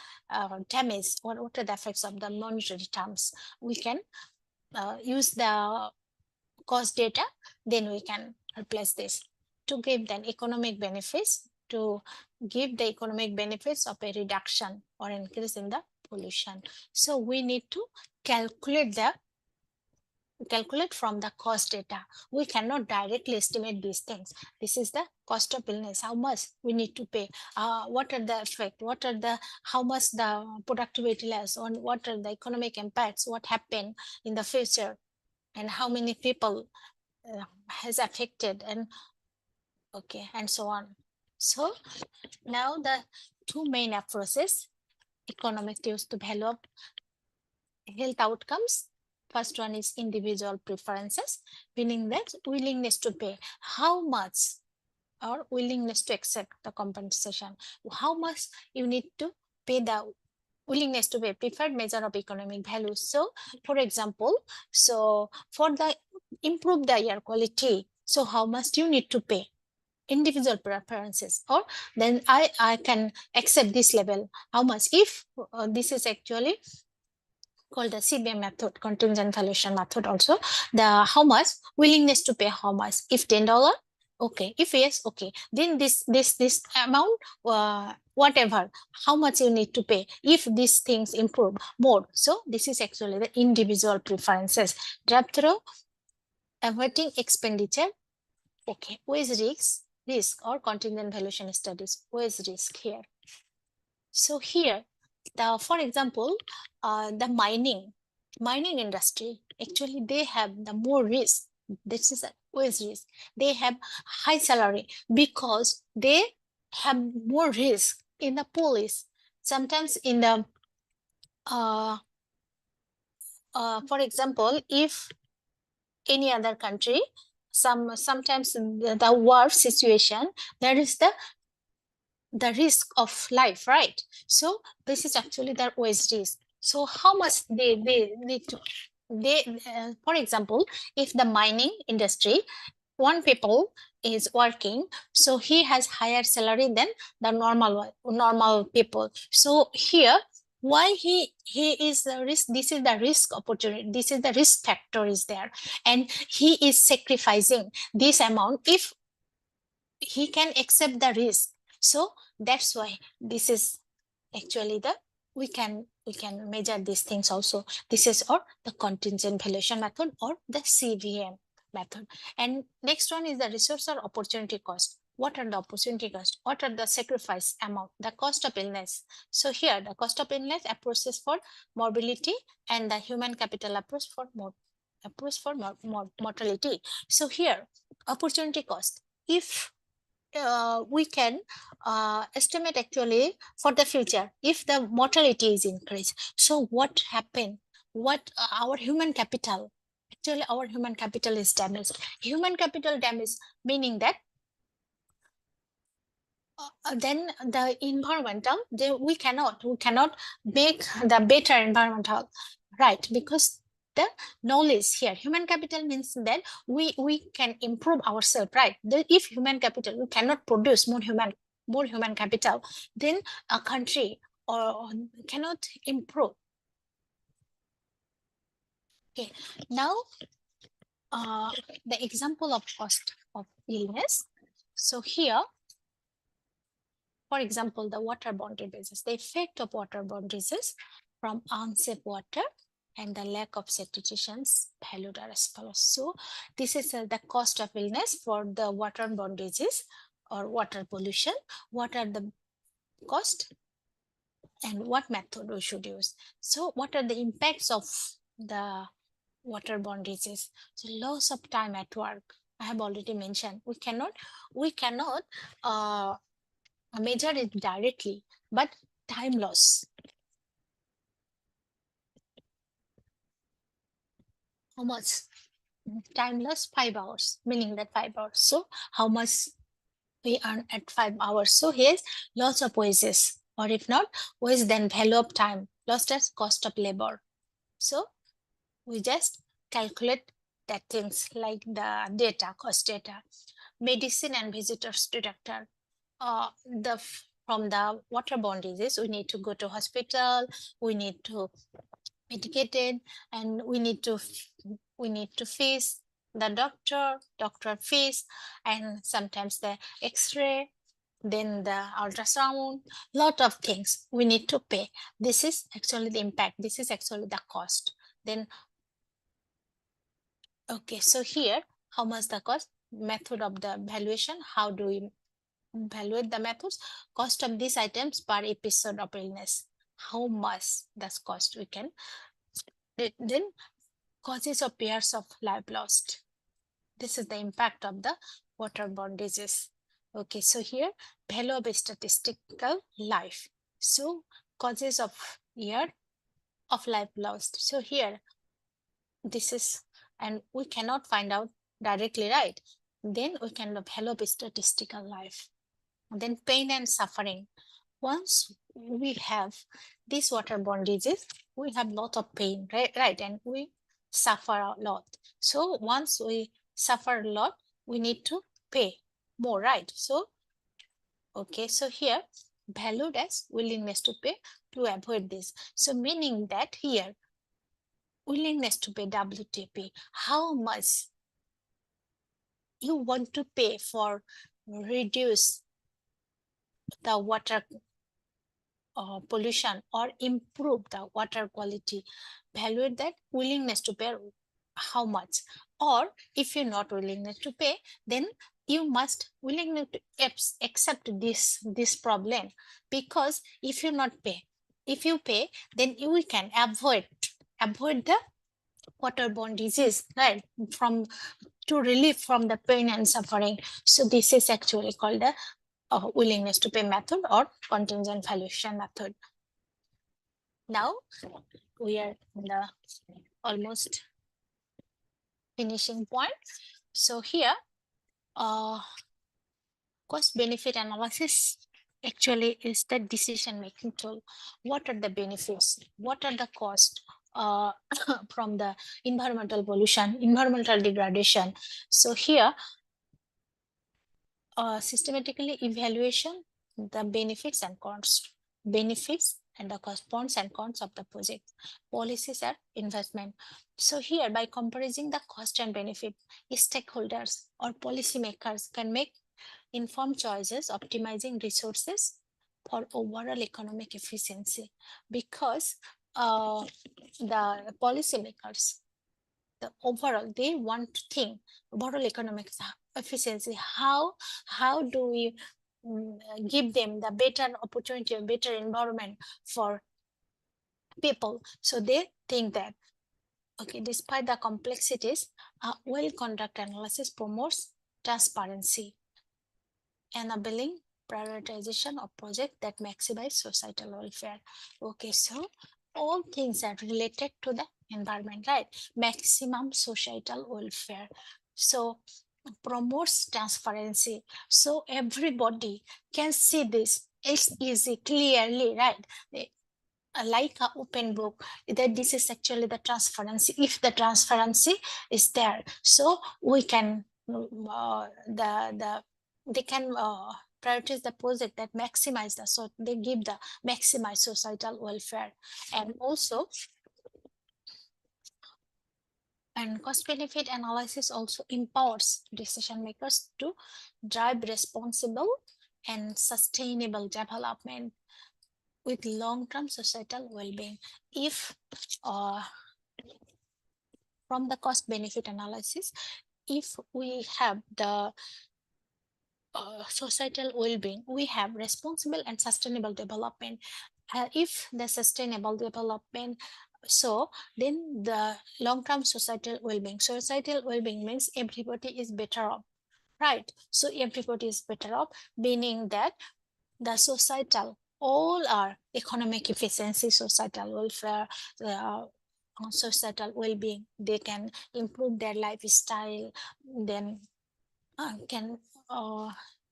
damage or what are the effects of the monetary terms. We can use the cost data, then we can replace this to give the economic benefits, to give the economic benefits of a reduction or increase in the pollution. So we need to calculate from the cost data. We cannot directly estimate these things. This is the cost of illness, how much we need to pay, what are the effect, how much the productivity loss, on what are the economic impacts, what happened in the future, and how many people has affected, and okay, and so on. So now the two main approaches economic used to value of health outcomes. First one is individual preferences, meaning that willingness to pay, how much, or willingness to accept the compensation, how much you need to pay, the willingness to pay, preferred measure of economic value. So for example, so for the improve the air quality, so how much you need to pay, individual preferences, or then I can accept this level. How much? If this is actually called the CBM method, contingent valuation method also. The how much willingness to pay, how much? If $10, okay. If yes, okay. Then this amount, whatever, how much you need to pay if these things improve more. So this is actually the individual preferences. Draft through averting expenditure. Okay, who is risk or contingent valuation studies? Who is risk here? So here, for example, the mining industry, actually they have the more risk. This is always risk. They have high salary because they have more risk in the police. Sometimes in the for example, if any other country, sometimes the war situation, there is the risk of life, right? So this is actually their always risk. So how much they need to, for example, if the mining industry, one people is working, so he has higher salary than the normal people. So here, why he is the risk, this is the risk opportunity, this is the risk factor is there, and he is sacrificing this amount if he can accept the risk. So that's why this is actually the we can measure these things also. This is or the contingent valuation method or the CVM method. And next one is the resource or opportunity cost. What are the opportunity cost? What are the sacrifice amount? The cost of illness. So here the cost of illness approaches for morbidity and the human capital approach for mortality. So here opportunity cost. If we can estimate actually for the future if the mortality is increased, so what happened, what our human capital, actually our human capital is damaged. Human capital damage meaning that then the environmental, we cannot make the better environmental, right? Because the knowledge here, human capital means that we can improve ourselves, right? If human capital, we cannot produce more human capital, then a country or cannot improve. Okay, now the example of cost of illness. So here, for example, the waterborne diseases, the effect of waterborne disease from unsafe water and the lack of sanitation valued are as follows. So this is the cost of illness for the waterborne disease or water pollution. What are the cost and what method we should use? So what are the impacts of the waterborne disease? So loss of time at work. I have already mentioned we cannot measure it directly, but time loss. How much? Time loss 5 hours, meaning that 5 hours. So how much we earn at 5 hours? So here's loss of wages, or if not wage, then value of time, lost as cost of labor. So we just calculate that things like the data, cost data, medicine and visitors to doctor. From the waterborne disease, we need to go to hospital, we need to medicated, and we need to fees the doctor fees, and sometimes the x-ray, then the ultrasound, lot of things we need to pay. This is actually the impact, this is actually the cost. Then okay, so here how much the cost, method of the valuation, how do we evaluate the methods? Cost of these items per episode of illness, how much that's cost we can. Then causes of years of life lost, this is the impact of the waterborne disease. Okay, so here value of statistical life, so causes of year of life lost. So here this is, and we cannot find out directly, right? Then we can value of statistical life. And then pain and suffering. Once we have this waterborne disease, we have lot of pain, right? And we suffer a lot. So once we suffer a lot, we need to pay. more, right? So, okay, so here valued as willingness to pay to avoid this. So meaning that here willingness to pay WTP, how much you want to pay for reduce the water pollution or improve the water quality. Evaluate that willingness to pay how much, or if you're not willingness to pay, then you must willingness to accept this problem, because if you not pay, if you pay, then you can avoid the waterborne disease, right, from to relieve from the pain and suffering. So this is actually called the willingness to pay method or contingent valuation method. Now we are in the almost finishing point. So here cost benefit analysis actually is the decision making tool. What are the benefits, what are the costs from the environmental pollution, environmental degradation? So here systematically evaluation the benefits and costs, benefits and the cost, pros and cons of the project, policies and investment. So here by comparing the cost and benefit, stakeholders or policymakers can make informed choices, optimizing resources for overall economic efficiency, because the policymakers, the overall, they want to think overall economic efficiency. How do we give them the better opportunity, better environment for people? So they think that, okay, despite the complexities, a well-conducted analysis promotes transparency, enabling prioritization of projects that maximize societal welfare. Okay, so all things are related to the environment, right? Maximum societal welfare. So promotes transparency, so everybody can see this. It's easy, clearly, right? Like an open book, that this is actually the transparency. If the transparency is there, so we can they can prioritize the project that maximize the, so they give the maximize societal welfare. And also, and cost benefit analysis also empowers decision makers to drive responsible and sustainable development with long-term societal well-being. If from the cost benefit analysis, if we have the societal well-being, we have responsible and sustainable development. If the sustainable development, so then the long-term societal well-being means everybody is better off, right? So everybody is better off, meaning that the societal, all are economic efficiency, societal welfare, societal well-being, they can improve their lifestyle, then can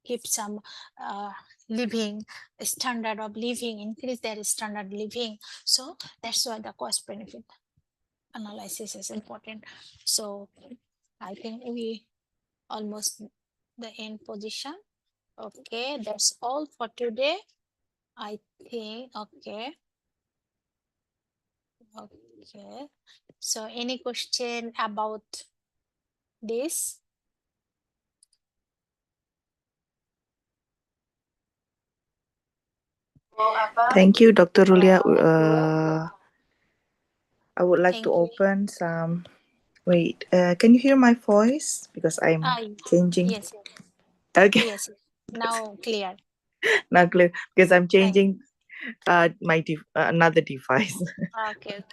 keep some living standard of living, increase their standard living. So that's why the cost benefit analysis is important. So I think we almost the end position. Okay, that's all for today, I think. Okay, so any question about this? Thank you, Dr. Rulia. I would like Thank to you. open some. Wait, can you hear my voice? Because I'm changing. Yes. Okay, Yes. Now clear. not clear. Because I'm Thank changing my another device. Okay.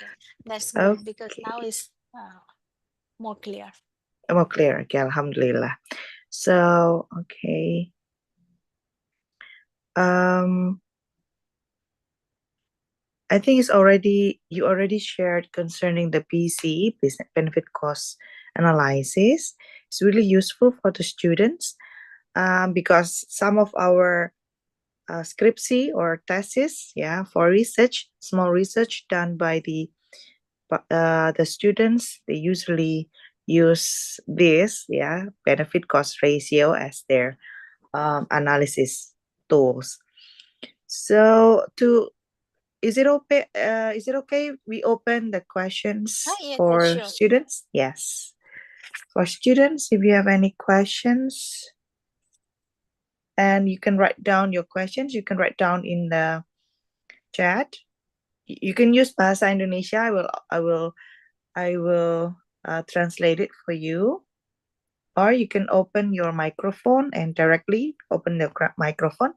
That's good, because Okay, now is more clear. more clear. Okay, Alhamdulillah. So, okay. I think it's already, you already shared concerning the BC, business benefit cost analysis. It's really useful for the students because some of our scriptsy or thesis, yeah, for research, small research done by the students, they usually use this, yeah, benefit cost ratio as their analysis tools. So is it okay? We open the questions yes, for sure. students? Yes. For students, if you have any questions, and you can write down your questions, you can write down in the chat. You can use Bahasa Indonesia. I will translate it for you. Or you can open your microphone and directly open the microphone,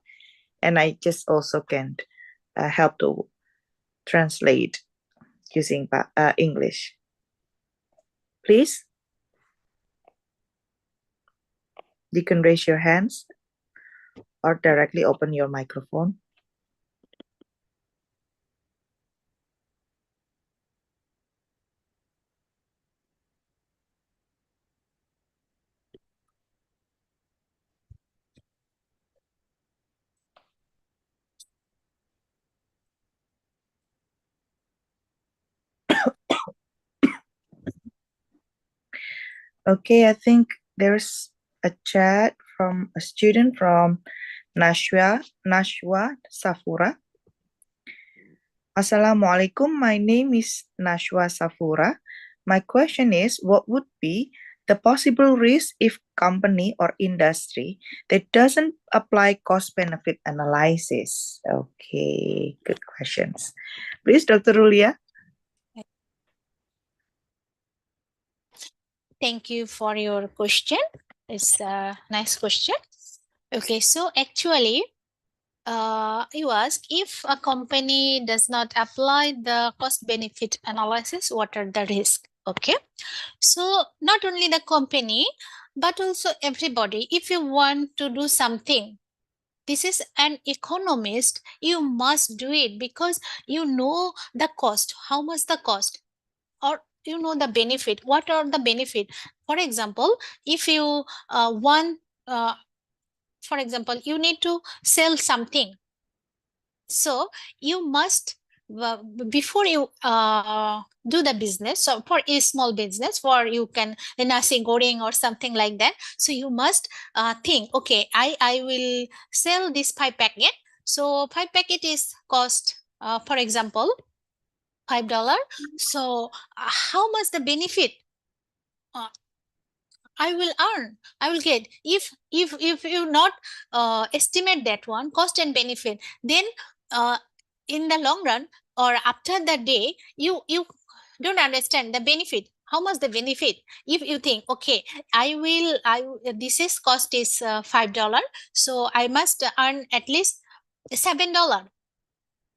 and I just also can help to translate using English. Please, you can raise your hands or directly open your microphone. Okay, I think there's a chat from a student from Nashwa Safura. Assalamualaikum, my name is Nashwa Safura. My question is, what would be the possible risk if company or industry that doesn't apply cost-benefit analysis? Okay, good questions. Please, Dr. Rulia. Thank you for your question. It's a nice question. Okay, so actually, you ask if a company does not apply the cost benefit analysis, what are the risks? Okay, so not only the company, but also everybody, if you want to do something, this is an economist, you must do it because you know the cost, how much the cost, or you know the benefit, what are the benefit. For example, if you want for example, you need to sell something, so you must before you do the business, so for a small business, for you can the nasi goreng or something like that, so you must think, okay, I will sell this 5 packet, so 5 packet is cost for example $5, so how much the benefit uh, I will earn, I will get. If you not estimate that one cost and benefit, then in the long run or after the day, you don't understand the benefit. How much the benefit? If you think, okay, this is cost is $5, so I must earn at least $7.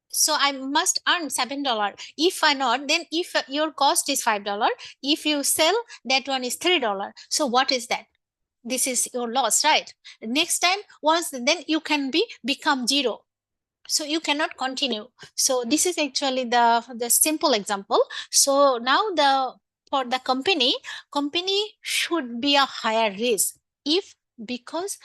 So I must earn $7. If I not, then if your cost is $5, if you sell, that one is $3. So what is that? This is your loss, right? Next time, once then you can become zero. So you cannot continue. So this is actually the simple example. So now for the company should be a higher risk if because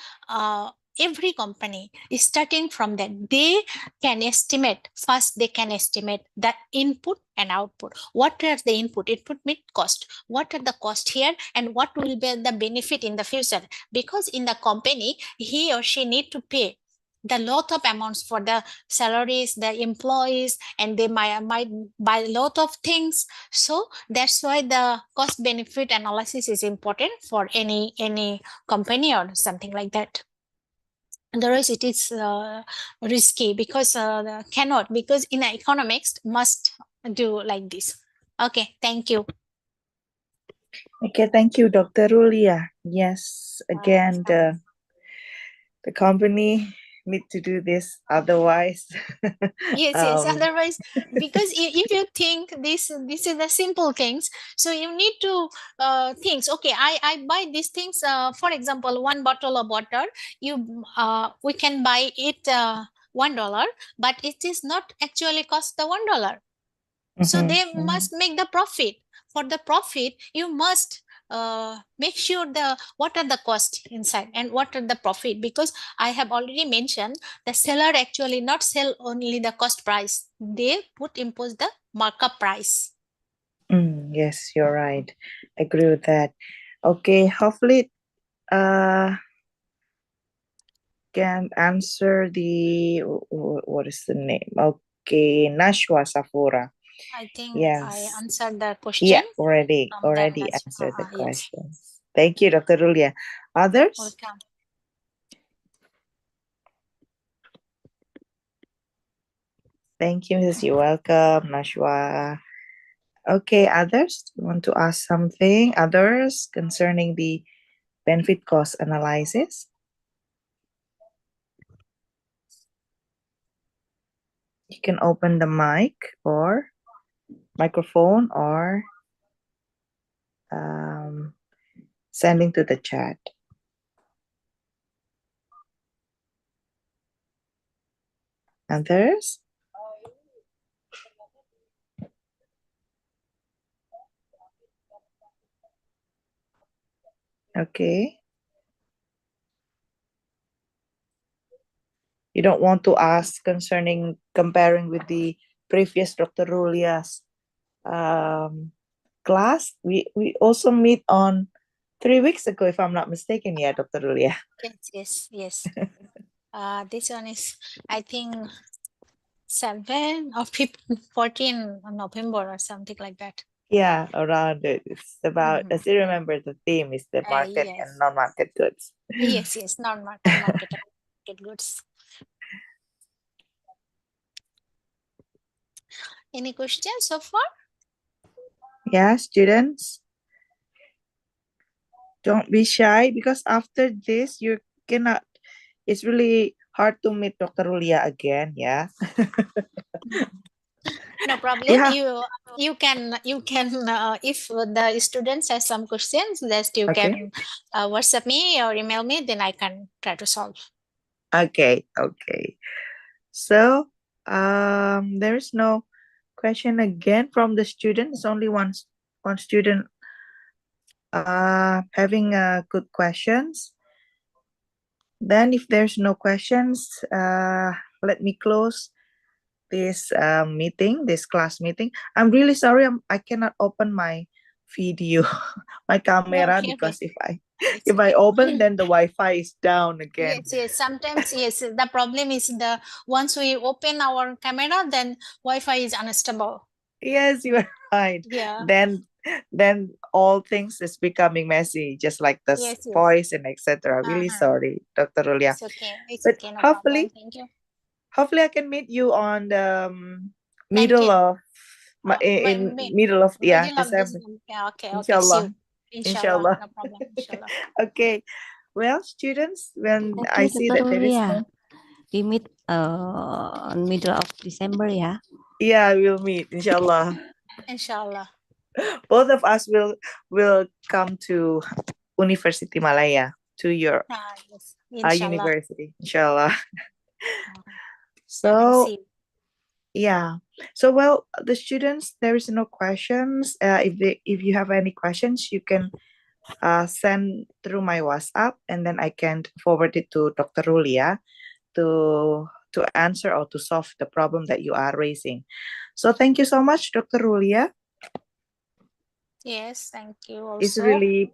every company is starting from that they can estimate first, they can estimate the input and output. What are the input mean cost, what are the cost here, and what will be the benefit in the future, because in the company he or she need to pay the lot of amounts for the salaries, the employees, and they might buy a lot of things. So that's why the cost benefit analysis is important for any company or something like that. Otherwise it is risky because cannot, because in economics must do like this. Okay, thank you. Okay, thank you, Dr. Rulia. Yes, again, the company need to do this, otherwise. Yes, otherwise, because if you think this is the simple things, so you need to think, okay, I buy these things, for example, 1 bottle of water, we can buy it $1, but it is not actually cost the $1. So they must make the profit. For the profit, you must make sure what are the cost inside and what are the profit, because I have already mentioned the seller actually not sell only the cost price, they impose the markup price. Yes, you're right. Agree with that. Okay, hopefully can answer the, what is the name? Okay, Nashwa Safura. I think Yes. I answered the question. Yeah, already That's- answered the yes. question. Thank you, Dr. Rulia. Others? Welcome. Thank you, Mrs. You're welcome, Nashwa. Okay, others want to ask something? Others concerning the benefit cost analysis? You can open the mic or microphone or sending to the chat. Others? Okay. You don't want to ask concerning comparing with the previous Dr. Rulia's class. We also meet on 3 weeks ago, if I'm not mistaken. Yeah, Dr. Rulia. Yes. This one is, I think, 7 or 14 November or something like that. Yeah, around it. It's about, I still remember the theme is the market Yes. and non-market goods. Yes, non-market goods. Any questions so far? Yeah, students, don't be shy because after this you cannot, it's really hard to meet Dr. Rulia again. Yeah. No problem. Yeah. You can if the students has some questions that you Okay. can WhatsApp me or email me, then I can try to solve. Okay. So there is no question again from the student. It's only one student having good questions. Then if there's no questions, let me close this meeting, this class meeting. I'm really sorry, I cannot open my video, my camera, Okay. because if I open, then the Wi-Fi is down again. Yes. Sometimes yes, the problem is once we open our camera, then Wi-Fi is unstable. Yes, you are right. Yeah. Then all things is becoming messy, just like the voice and etc. Really sorry, Dr. Rulia. It's okay. But Okay. No hopefully, problem. Thank you. hopefully I can meet you on the middle 19. of middle of December. Yeah, okay. Inshallah. Inshallah. No problem. Inshallah. Okay. Well, students, when Okay, I see Dr. that there is Rulia. We meet on middle of December, yeah. Yeah, we'll meet, inshallah. Inshallah. Both of us will come to University Malaya, to your Yes. Inshallah. university, inshallah. So yeah, so well, the students, there is no questions. If you have any questions, you can send through my WhatsApp, and then I can forward it to Dr. Rulia to answer or to solve the problem that you are raising. So thank you so much, Dr. Rulia. Yes, thank you also. It's really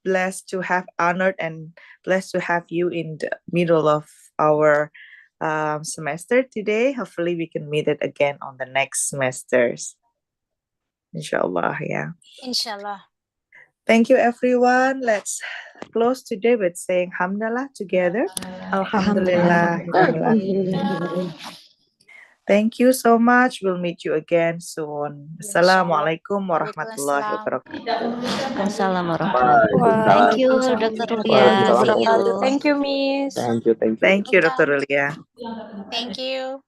blessed to have honored and blessed to have you in the middle of our semester today. Hopefully we can meet it again on the next semesters. Inshallah, yeah. Inshallah. Thank you, everyone. Let's close today with saying Alhamdulillah together. Alhamdulillah. Thank you so much. We'll meet you again soon. Assalamualaikum warahmatullahi wabarakatuh. Assalamualaikum warahmatullahi wabarakatuh. Thank you, Dr. Rulia. See you. Thank you, Miss. Thank you, Dr. Rulia. Thank you.